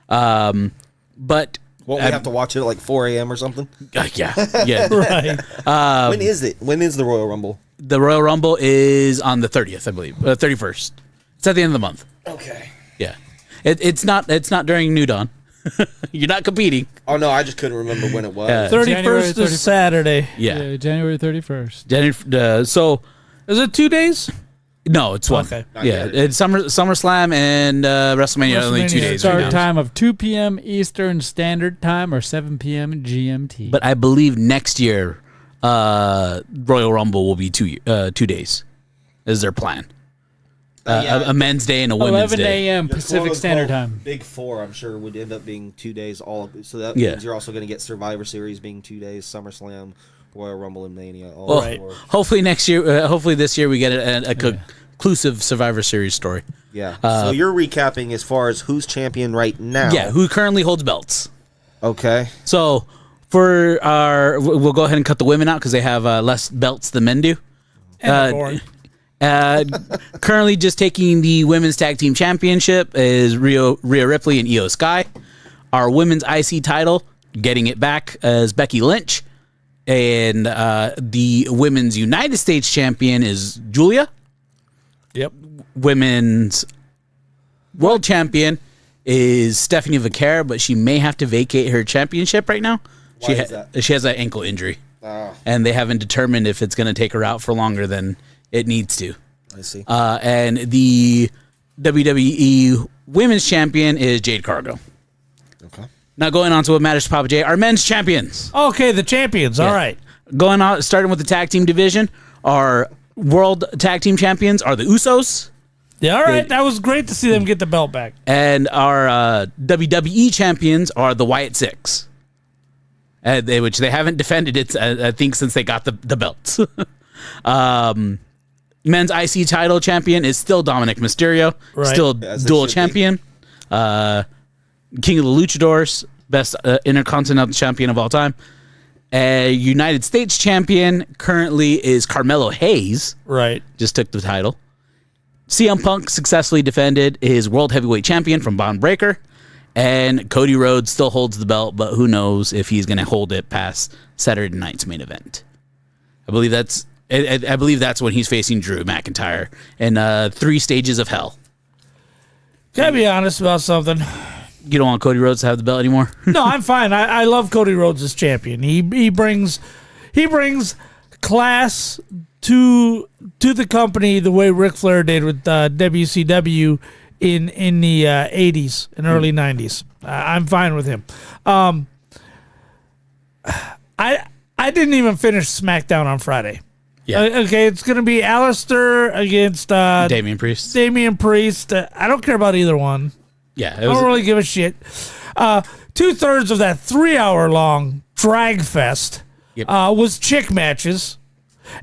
But Won't we have to watch it at like 4 a.m. or something? yeah. Right. When is it? When is the Royal Rumble? The Royal Rumble is on the 30th, I believe, 31st. It's at the end of the month. Okay. Yeah, it's not during New Dawn. You're not competing. Oh no, I just couldn't remember when it was. 31st is Saturday. Yeah. January 31st. So Is it 2 days? no, it's one. Okay. Not Yeah, yet. it's SummerSlam and WrestleMania are only 2 WrestleMania. days right Start now. time of 2 p.m. Eastern Standard Time or 7 p.m. GMT. But I believe next year, Royal Rumble will be 2 days. Is their plan? Yeah. A men's day and a women's 11 day. a.m. The Pacific quote-unquote Standard Time. Big Four, I'm sure, would end up being 2 days. All so that Yeah. means you're also going to get Survivor Series being 2 days, SummerSlam, Royal Rumble, and Mania. All Well, Right. four. hopefully next year. Hopefully this year we get a conclusive Survivor Series story. Yeah. So you're recapping as far as who's champion right now. Yeah, who currently holds belts? Okay. So for we'll go ahead and cut the women out because they have less belts than men do. And they're boring. Currently just taking the women's tag team championship is Rhea Ripley and Io Sky. Our women's IC title, getting it back, is Becky Lynch. And the women's United States champion is Julia. Yep. Women's world champion is Stephanie Vaquer, but she may have to vacate her championship right now. Why is that? She has an ankle injury. Ah, And they haven't determined if it's going to take her out for longer than it needs to. I see. And the WWE Women's Champion is Jade Cargill. Okay. Now going on to what matters to Papa J, our men's champions. Okay, the champions. All Yeah. right. Going on, starting with the tag team division, our world tag team champions are the Usos, Yeah, all right. That was great to see them get the belt back. and our WWE champions are the Wyatt Six, which they haven't defended it, I think, since they got the belts. Men's IC title champion is still Dominic Mysterio, Right. still As it dual should be. champion. King of the Luchadors, best intercontinental champion of all time. United States champion currently is Carmelo Hayes, Right. just took the title. CM Punk successfully defended his world heavyweight champion from Von Breaker. And Cody Rhodes still holds the belt, but who knows if he's going to hold it past Saturday night's main event. I believe that's when he's facing Drew McIntyre in 3 Stages of Hell. Can I be honest about something? You don't want Cody Rhodes to have the belt anymore? No, I'm fine. I love Cody Rhodes as champion. He brings class to the company the way Ric Flair did with WCW in the 80s and early 90s. I'm fine with him. I didn't even finish SmackDown on Friday. Yeah. Okay, it's going to be Alistair against Damian Priest. Damian Priest. I don't care about either one. Yeah. I don't really give a shit. 2/3 of that 3-hour-long drag fest Yep. was chick matches.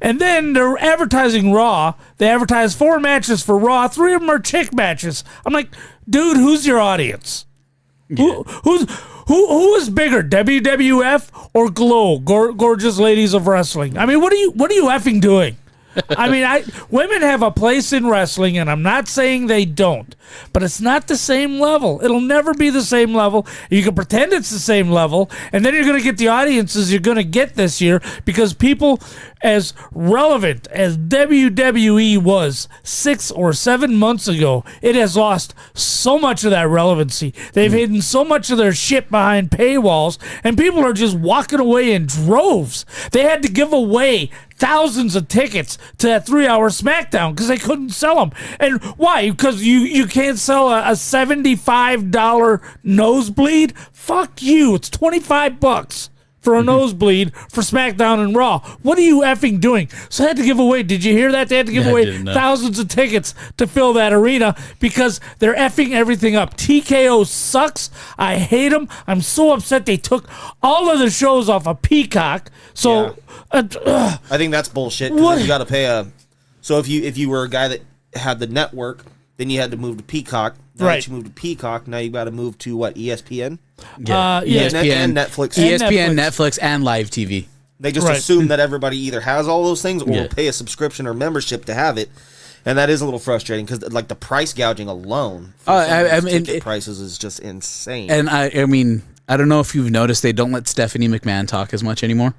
And then they're advertising Raw. They advertise 4 matches for Raw. 3 of them are chick matches. I'm like, dude, who's your audience? Who is bigger, WWF or Glow, Gorgeous Ladies of Wrestling? I mean, what are you effing doing? I mean, women have a place in wrestling, and I'm not saying they don't, but it's not the same level. It'll never be the same level. You can pretend it's the same level, and then you're going to get the audiences you're going to get this year because people as relevant as WWE was 6 or 7 months ago, it has lost so much of that relevancy. They've hidden so much of their shit behind paywalls, and people are just walking away in droves. They had to give away thousands of tickets to that 3-hour SmackDown because they couldn't sell them. And why? Because you can't sell a $75 nosebleed? Fuck you. It's $25 for a nosebleed for SmackDown and Raw. What are you effing doing? So they had to give away, did you hear that? They had to give Yeah, I away didn't know. thousands of tickets to fill that arena because they're effing everything up. TKO sucks. I hate them. I'm so upset they took all of the shows off of Peacock. So, I think that's bullshit. 'Cause What? then you got to pay a. So if you were a guy that had the network, then you had to move to Peacock. Now Right. that you moved to Peacock, now you got to move to what, ESPN? yeah. And Netflix. ESPN, And Netflix, and Live TV. They just assume that everybody either has all those things or will pay a subscription or membership to have it. And that is a little frustrating because, like, the price gouging alone for ticket prices is just insane. And I mean, I don't know if you've noticed they don't let Stephanie McMahon talk as much anymore.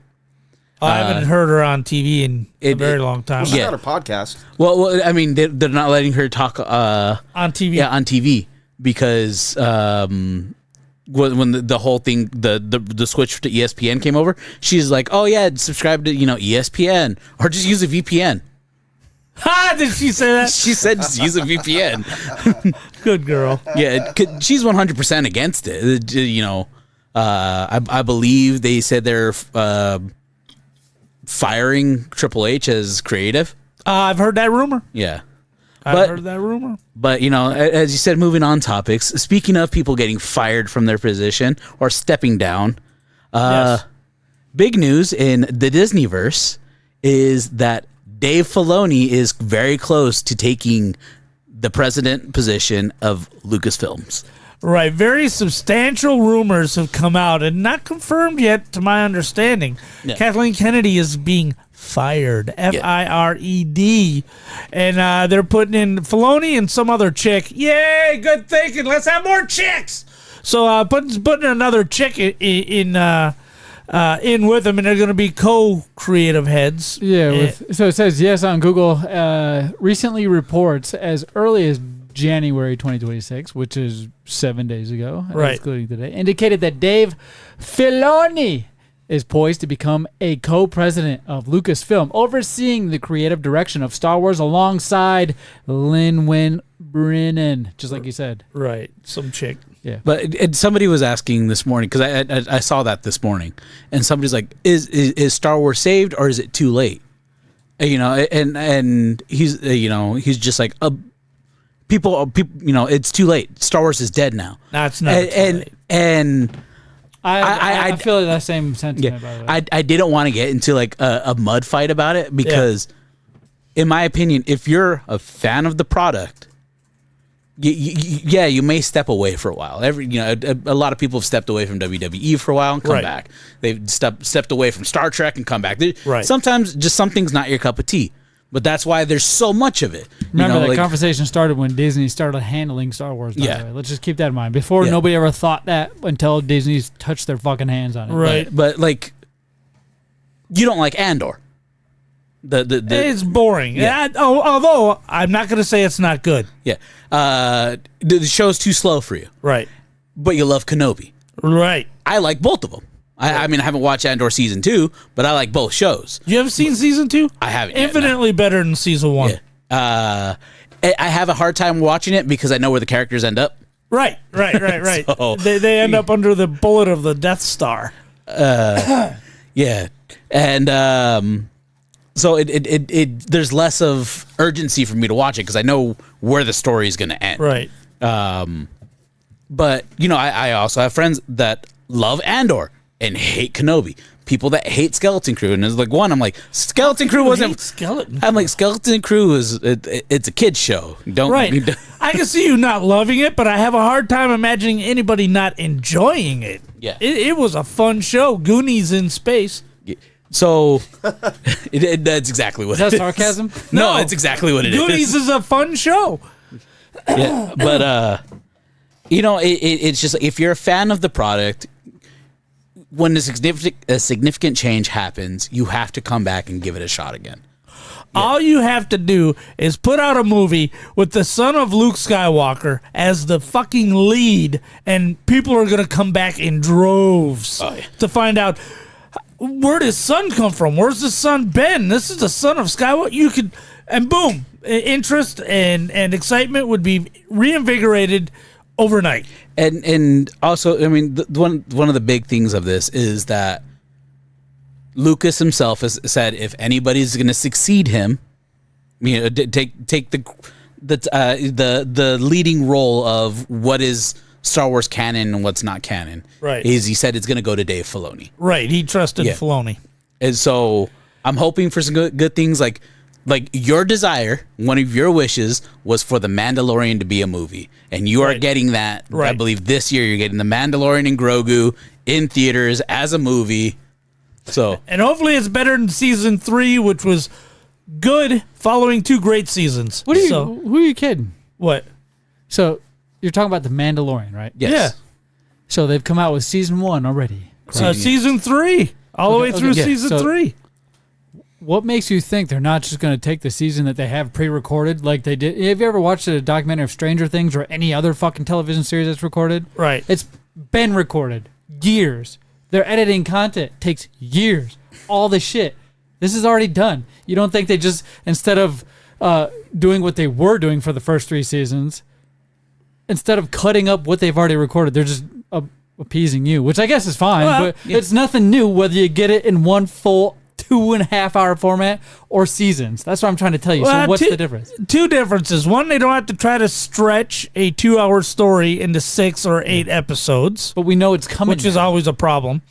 I haven't heard her on TV in a very long time. She's got a podcast. Well, I mean, they're not letting her talk on TV. Yeah, on TV because when the whole thing, the switch to ESPN came over, she's like, "Oh yeah, subscribe to ESPN or just use a VPN." Ha! Did she say that? She said just use a VPN. Good girl. Yeah, she's 100% against it. I believe they said they're firing Triple H as creative. I've heard that rumor. Yeah. I've heard that rumor. But, as you said, moving on topics, speaking of people getting fired from their position or stepping down, big news in the Disneyverse is that Dave Filoni is very close to taking the president position of Lucasfilms. Right. Very substantial rumors have come out and not confirmed yet, to my understanding. Yeah. Kathleen Kennedy is being fired. Fired. And they're putting in Filoni and some other chick. Yay, good thinking. Let's have more chicks. So putting another chick in with them, and they're going to be co-creative heads. Yeah. So it says, yes, on Google, recently reports as early as January 2026, which is 7 days ago, right, including today, indicated that Dave Filoni is poised to become a co-president of Lucasfilm, overseeing the creative direction of Star Wars alongside Lin-Win Brennan, just like you said. Right, some chick. Yeah. But somebody was asking this morning, because I saw that this morning, and somebody's like, is Star Wars saved or is it too late? And he's he's just like, people, it's too late. Star Wars is dead now. No, it's not. And I feel that same sentiment. By the way, I didn't want to get into like a mud fight about it because, in my opinion, if you're a fan of the product, you may step away for a while. A lot of people have stepped away from WWE for a while and come back. They've stepped away from Star Trek and come back. Sometimes just something's not your cup of tea. But that's why there's so much of it. Remember, that conversation started when Disney started handling Star Wars. By the way. Let's just keep that in mind. Before, nobody ever thought that until Disney's touched their fucking hands on it. Right. But like, you don't like Andor. It's boring. Yeah. Although, I'm not going to say it's not good. Yeah. The show's too slow for you. Right. But you love Kenobi. Right. I like both of them. I mean, I haven't watched Andor season 2, but I like both shows. You haven't seen season 2? I haven't. Infinitely better than season 1. Yeah. I have a hard time watching it because I know where the characters end up. Right. So, they end up under the bullet of the Death Star. Yeah, and so it there's less of urgency for me to watch it because I know where the story is going to end. Right. But I also have friends that love Andor and hate Kenobi. People that hate Skeleton Crew, and it's like I'm like, Skeleton Crew wasn't. Skeleton. I'm like, Skeleton Crew it's a kid's show. Right. I can see you not loving it, but I have a hard time imagining anybody not enjoying it. Yeah. It was a fun show. Goonies in space. So that's exactly what. Is that sarcasm? No, it's exactly what it is. Goonies is a fun show. Yeah, but it's just if you're a fan of the product, when a significant change happens, you have to come back and give it a shot again. Yeah. All you have to do is put out a movie with the son of Luke Skywalker as the fucking lead, and people are going to come back in droves to find out, where did his son come from? Where's his son been? This is the son of Skywalker. And boom, interest and excitement would be reinvigorated overnight. And also, I mean, one of the big things of this is that Lucas himself has said if anybody's going to succeed him, take the leading role of what is Star Wars canon and what's not canon. Right. Is he said it's going to go to Dave Filoni. Right. He trusted Filoni. And so I'm hoping for some good things like your desire, one of your wishes was for The Mandalorian to be a movie. And you are getting that. Right. I believe this year you're getting The Mandalorian and Grogu in theaters as a movie. So And hopefully it's better than season 3, which was good following 2 great seasons. What are you? So, Who are you kidding? what? So you're talking about the Mandalorian, right? yes. Yeah. So they've come out with season 1 already. Season 3. All the way through yeah, season so- 3. What makes you think they're not just going to take the season that they have pre-recorded like they did? Have you ever watched a documentary of Stranger Things or any other fucking television series that's recorded? Right. It's been recorded years. Their editing content takes years. All the shit. This is already done. You don't think they just, instead of doing what they were doing for the first 3 seasons, instead of cutting up what they've already recorded, they're just appeasing you, which I guess is fine, Well, but it's nothing new whether you get it in one full 2.5 hour format or seasons. That's what I'm trying to tell you. So what's the difference? 2 differences. One, they don't have to try to stretch a 2-hour story into 6 or 8 episodes, But we know it's coming. which is now. always a problem.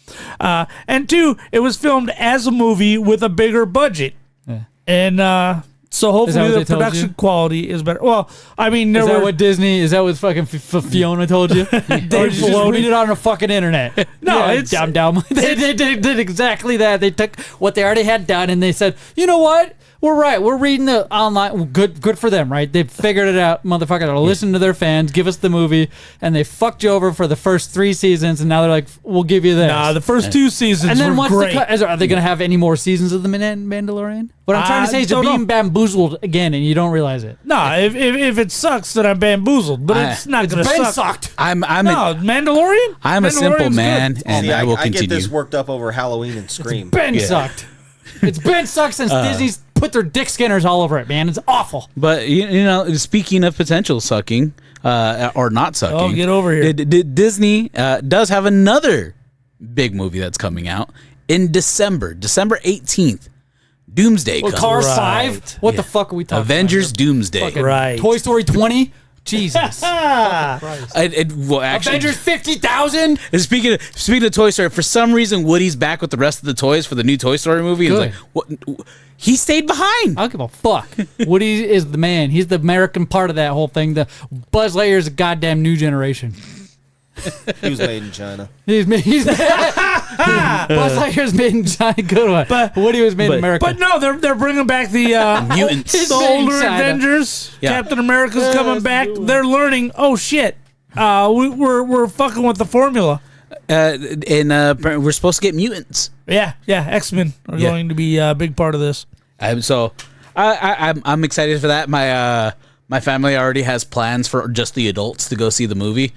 And 2, it was filmed as a movie with a bigger budget. Yeah. And so hopefully what the they told production you? quality is better. Well, I mean, there Is that were... what Disney? Is that what fucking Fiona told you? Or did you just Filoni. read it on the fucking internet? No, Yeah, it's- dumb. They did exactly that. They took what they already had done and they said, you know what? We're right. We're reading the online. Good for them, right? They figured it out, motherfucker. They'll listen to their fans, give us the movie, and they fucked you over for the first 3 seasons, and now they're like, we'll give you this. Nah, the first 2 seasons and then were what's great. are they going to have any more seasons of the Mandalorian? What I'm trying to say is you're don't being know. bamboozled again, and you don't realize it. No, if it sucks, then I'm bamboozled. But it's not going to Ben suck. sucked. I'm No, a, Mandalorian? I'm a simple Mandalorian's man, good. and See, I will I continue. get this worked up over Halloween and Scream. Ben sucked. It's been sucked since Disney's put their dick skinners all over it, man. It's awful. But you know, speaking of potential sucking or not sucking, Oh, get over here. Disney does have another big movie that's coming out in December 18th. Doomsday comes. Cars Right. 5? What the fuck are we talking Avengers about? Doomsday. Fucking Right. Toy Story 20? Jesus. Well, actually, Avengers 50,000? speaking of Toy Story, for some reason Woody's back with the rest of the toys for the new Toy Story movie. It's Good. like, what? He stayed behind. I don't give a fuck. Woody is the man. He's the American part of that whole thing. The Buzz Lightyear is a goddamn new generation. He was made in China. He's Buzz Lightyear's made in China. Good one. But- Woody was made in but- America. But no, they're bringing back the Mutants. He's the made in older China. Avengers. Yeah. Captain America's coming back. They're learning. Oh shit, we're fucking with the formula. And we're supposed to get mutants. Yeah, X-Men are Yeah. going to be a big part of this. So I'm excited for that. My family already has plans for just the adults to go see the movie.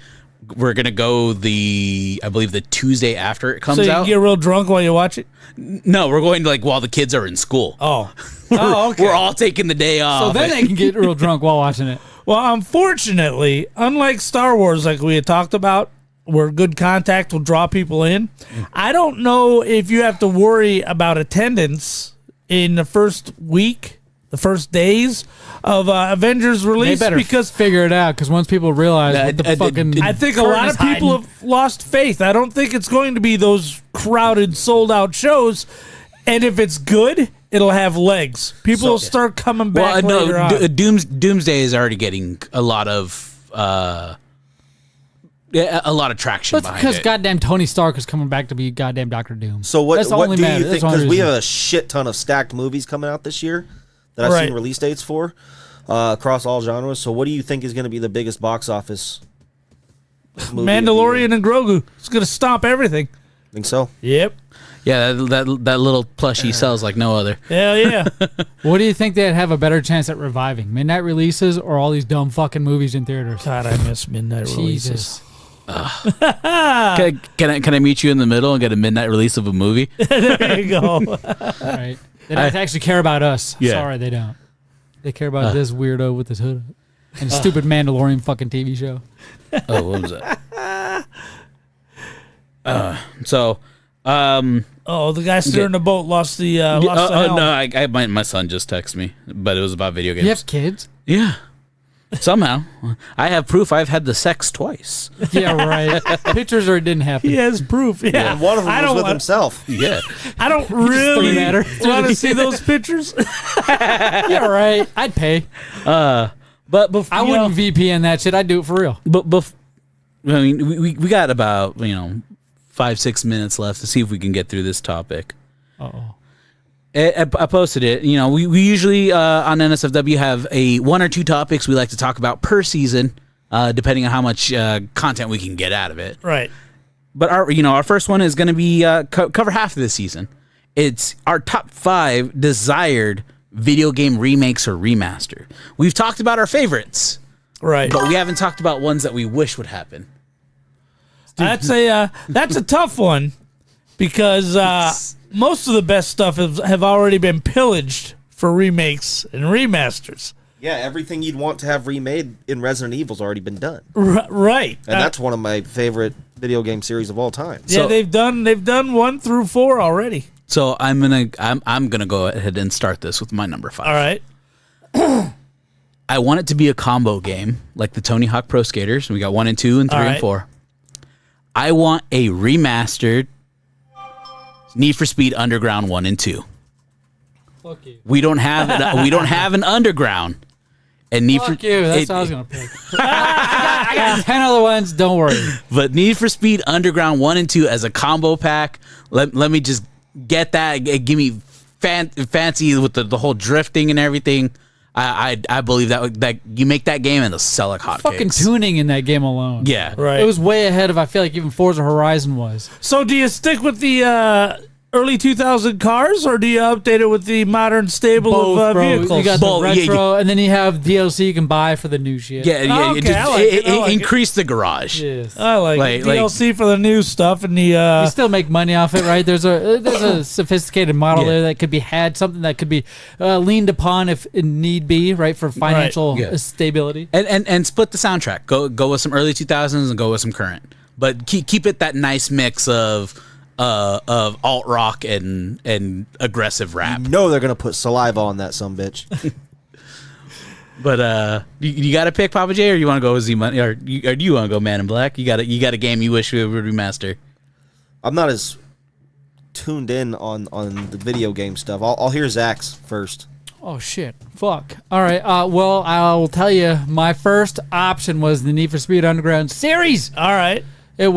We're gonna go I believe the Tuesday after it comes So you out. can get real drunk while you watch it. No, we're going like while the kids are in school. Oh, We're all taking the day off. so then they can get real drunk while watching it. Well, unfortunately, unlike Star Wars, like we had talked about, where good contact will draw people in, I don't know if you have to worry about attendance in the first week, the first days of Avengers They release, better because figure it out because once people realize what the fucking I think a lot of people have lost faith. I don't think it's going to be those crowded, sold-out shows, and if it's good, it'll have legs. People will start coming back later on. Doomsday is already getting a lot of traction That's behind because it. goddamn Tony Stark is coming back to be goddamn Doctor Doom. So what? That's the What only do matter. you That's think? the only Because we reason. have a shit ton of stacked movies coming out this year that I've Right. seen release dates for across all genres. So what do you think is going to be the biggest box office? movie of the year? Mandalorian and Grogu. It's going to stomp everything. Think so? Yep. Yeah, that little plushie sells like no other. Hell yeah. What do you think they'd have a better chance at reviving? Midnight releases or all these dumb fucking movies in theaters? God, I miss midnight releases. Jesus. Can I meet you in the middle and get a midnight release of a movie? There you go. Right. They don't actually care about us. Yeah. Sorry, they don't. They care about this weirdo with his hood and his stupid Mandalorian fucking TV show. Oh, what was that? Oh, the guy steering the boat lost the helm. No, my son just texted me, but it was about video games. You have kids? Yeah. Somehow. I have proof I've had the sex twice. Yeah, right. Pictures or it didn't happen. He has proof. Yeah. And one of them I was don't with want- himself. Yeah. I don't really at her. want to see those pictures. Yeah, right. I'd pay. But I wouldn't VPN that shit. I'd do it for real. I mean, we got about 5-6 minutes left to see if we can get through this topic. Uh-oh. I posted it. You know, we usually on NSFW have one or two topics we like to talk about per season, depending on how much content we can get out of it. Right. But our first one is going to be cover half of the season. It's our top 5 desired video game remakes or remaster. We've talked about our favorites, Right. but we haven't talked about ones that we wish would happen. That's a tough one because most of the best stuff have already been pillaged for remakes and remasters. Yeah, everything you'd want to have remade in Resident Evil's already been done. Right. And that's one of my favorite video game series of all time. Yeah, they've done 1 through 4 already. So I'm gonna go ahead and start this with my number 5. All right. I want it to be a combo game like the Tony Hawk Pro Skaters. We got 1 and 2 and 3 All and right. 4. I want a remastered Need for Speed Underground 1 and 2. Fuck you. We don't have an Underground. And Need Fuck for you. That's what I was going to pick. I got 10 other ones. Don't worry. But Need for Speed Underground 1 and 2 as a combo pack. Let me just get that. Give me fancy with the whole drifting and everything. I believe that you make that game and it'll sell like hotcakes. Fucking tuning in that game alone. Yeah. Right. It was way ahead of, I feel like, even Forza Horizon was. So do you stick with the early 2000 cars, or do you update it with the modern stable of bro. vehicles? You got Both, the yeah, retro, and then you have DLC you can buy for the new shit. Yeah. Okay, I like it. I like it. Increase the garage. Yes. I like it. DLC for the new stuff and the You still make money off it, right? There's a sophisticated model Yeah. there that could be something that could be leaned upon if it need be, right, for financial Yeah. stability. And split the soundtrack. Go with some early 2000s and go with some current. But keep it that nice mix of alt rock and aggressive rap. No, they're gonna put saliva on that sumbitch. But you got to pick Papa J, or you want to go with Z Money, or do you want to go Man in Black? You got a game you wish we would remaster. I'm not as tuned in on the video game stuff. I'll hear Zach's first. Oh shit! Fuck. All right. Well, I will tell you. My first option was the Need for Speed Underground series. all right. It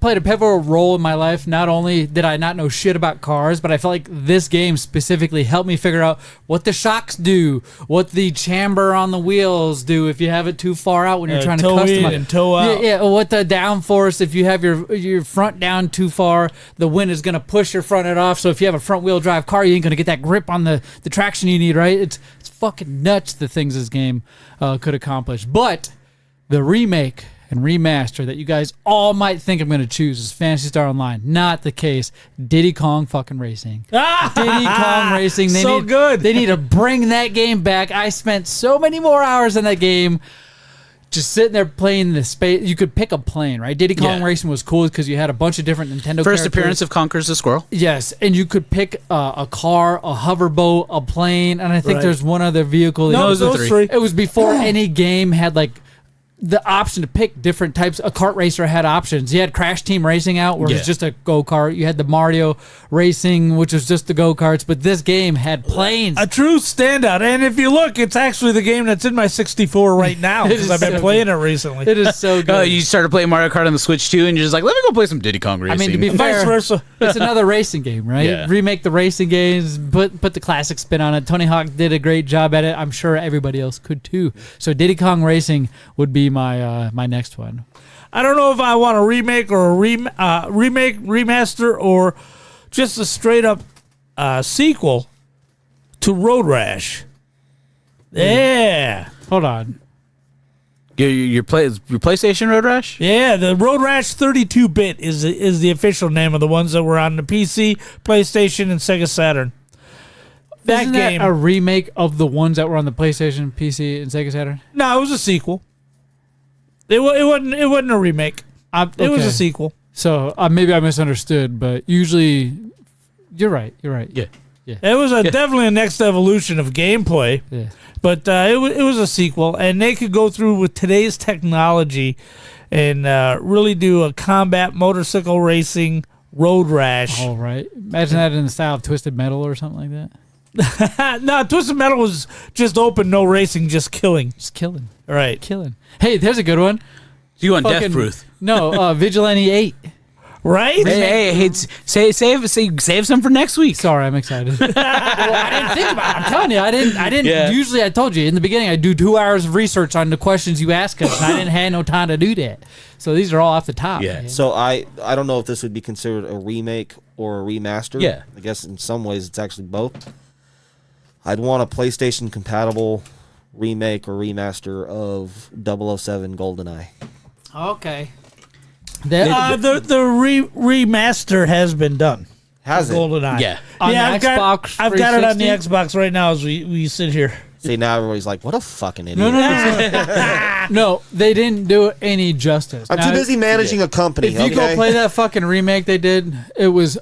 played a pivotal role in my life. Not only did I not know shit about cars, but I felt like this game specifically helped me figure out what the shocks do, what the chamber on the wheels do if you have it too far out when you're trying to toe in customize. and toe out. Yeah, what the downforce, if you have your front down too far, the wind is going to push your front end off. So if you have a front wheel drive car, you ain't going to get that grip on the traction you need, right? It's fucking nuts the things this game could accomplish. But the remake and remaster that you guys all might think I'm going to choose is Phantasy Star Online. Not the case. Diddy Kong fucking Racing. Diddy Kong Racing. So good. They need to bring that game back. I spent so many more hours in that game just sitting there playing the space. You could pick a plane, right? Diddy Kong Yeah. Racing was cool because you had a bunch of different Nintendo First characters. appearance of Conquers the Squirrel. Yes, and you could pick a car, a hoverboat, a plane, and I think Right. there's one other vehicle. No, those are those three. three. It was before any game had like the option to pick different types. A kart racer had options. You had Crash Team Racing out, where it Yeah. was just a go kart. You had the Mario Racing, which was just the go karts. But this game had planes. A true standout. And if you look, it's actually the game that's in my 64 right now It because is I've been so playing it recently. It is so good. You started playing Mario Kart on the Switch too, and you're just like, let me go play some Diddy Kong Racing. I mean, to be And vice fair, versa. it's another racing game, right? Yeah. Remake the racing games, put the classic spin on it. Tony Hawk did a great job at it. I'm sure everybody else could too. So Diddy Kong Racing would be my my next one. I don't know if I want a remake or a remake, remaster, or just a straight up sequel to Road Rash. Yeah. Hold on. your PlayStation Road Rash. Yeah, the Road Rash 32-bit is the official name of the ones that were on the PC, PlayStation, and Sega Saturn. That Isn't game. that a remake of the ones that were on the PlayStation, PC, and Sega Saturn? No, it was a sequel. It wasn't a remake. It was Okay. a sequel. So maybe I misunderstood, but usually you're right. You're right. Yeah. It was definitely a next evolution of gameplay, Yeah. but it was a sequel, and they could go through with today's technology and really do a combat motorcycle racing Road Rash. All right. Imagine that in the style of Twisted Metal or something like that. No, Twisted Metal was just open, no racing, just killing. Just killing. Right. Killing. Hey, there's a good one. You want Death Fucking- Proof? No, Vigilante 8. Right? Hey, save some for next week. Sorry, I'm excited. Well, I didn't think about it. I'm telling you, I didn't. Yeah. Usually, I told you in the beginning, I do 2 hours of research on the questions you ask us, and I didn't have no time to do that. So these are all off the top. Yeah. man. So I don't know if this would be considered a remake or a remaster. Yeah. I guess in some ways it's actually both. I'd want a PlayStation compatible remake or remaster of 007 GoldenEye. Okay. The remaster has been done. Has it? GoldenEye. Yeah. On the I've Xbox I've got it on the 360? Xbox right now as we sit here. See, now everybody's like, what a fucking idiot. No, they didn't do it any justice. I'm Now, too busy managing a company, If you go play that fucking remake they did, it was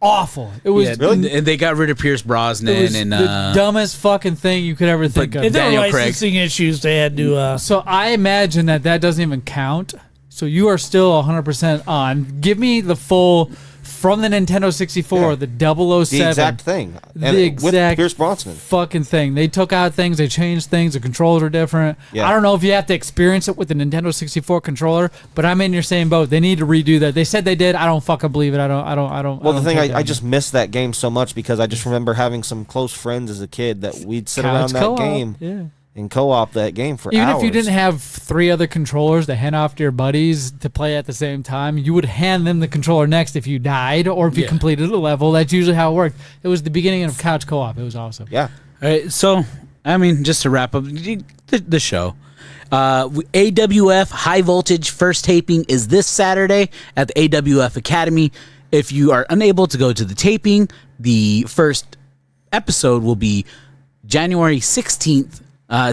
awful. It was And they got rid of Pierce It Brosnan was and the dumbest fucking thing you could ever think of. If there were Daniel Craig. licensing issues, they had to. So I imagine that doesn't even count. So you are still 100% on. Give me the full from the Nintendo 64, the 007. the exact thing. And The with exact Pierce Brosnan. fucking thing. They took out things, they changed things, the controllers are different. Yeah. I don't know if you have to experience it with the Nintendo 64 controller, but I'm in your same boat. They need to redo that. They said they did. I don't fucking believe it. I don't. Well, the thing, take I that. just missed that game so much because I just remember having some close friends as a kid that we'd sit around Couch that co-op, game yeah. and co-op that game for Even hours. if you didn't have 3 other controllers to hand off to your buddies to play at the same time, you would hand them the controller next if you died or if you completed a level. That's usually how it worked. It was the beginning of couch co-op. It was awesome. Yeah. All right, so I mean, just to wrap up the show, AWF High Voltage first taping is this Saturday at the AWF Academy. If you are unable to go to the taping, the first episode will be January 16th.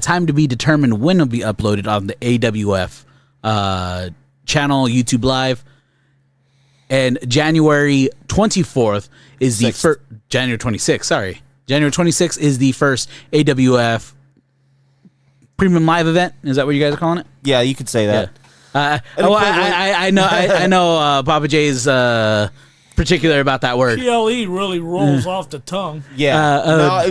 Time to be determined when it'll be uploaded on the AWF channel, YouTube Live. And January 24th is the first. January 26th, sorry. January 26th is the first AWF Premium Live event. Is that what you guys are calling it? Yeah, you could say that. I know Papa J's particular about that word. PLE really rolls off the tongue. Yeah.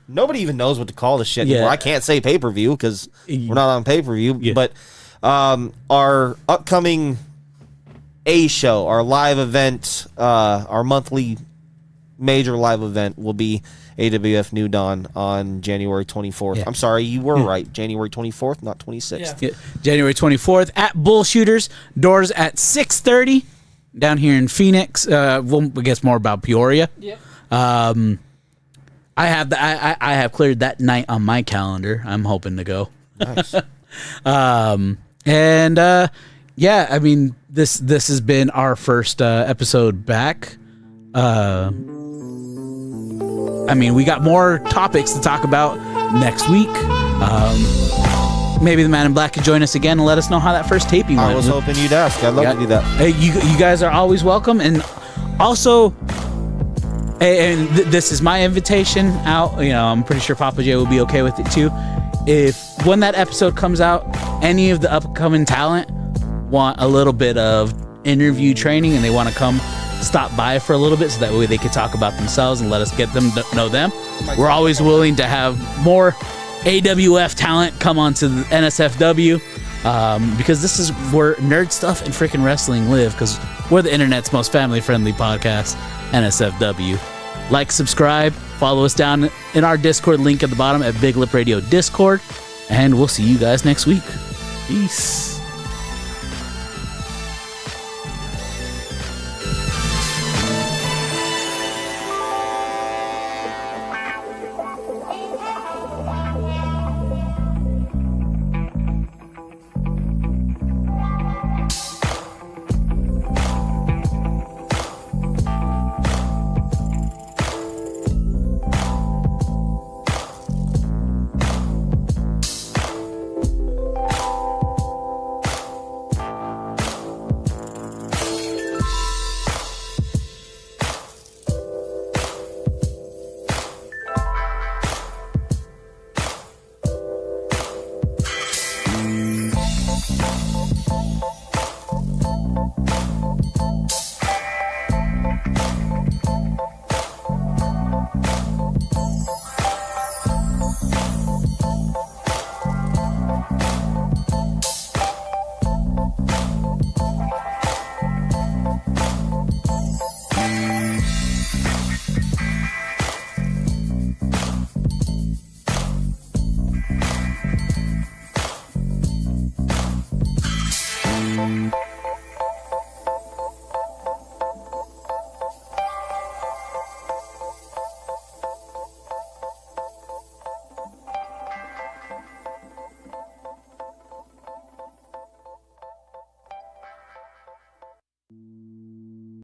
Nobody even knows what to call this shit anymore. I can't say pay-per-view because we're not on pay-per-view. Yeah. But our upcoming A show, our live event, our monthly major live event will be AWF New Dawn on January 24th. Yeah. I'm sorry, you were right. January 24th, not 26th. Yeah, January 24th at Bullshooters. Doors at 6:30 down here in Phoenix. We'll guess more about Peoria. Yep. I have cleared that night on my calendar. I'm hoping to go. Nice. Yeah, I mean this has been our first episode back. I mean, we got more topics to talk about next week. Maybe the Man in Black could join us again and let us know how that first taping went. I was hoping you'd ask. I'd love to do that. Hey, you guys are always welcome. And also, this is my invitation out. You know, I'm pretty sure Papa J will be okay with it too. If when that episode comes out, any of the upcoming talent want a little bit of interview training and they want to come stop by for a little bit so that way they could talk about themselves and let us get them to know them, we're always willing to have more AWF talent come onto the NSFW, because this is where nerd stuff and freaking wrestling live, because we're the internet's most family-friendly podcast, NSFW. Like, subscribe, follow us down in our Discord link at the bottom at Big Lip Radio Discord, and we'll see you guys next week. Peace.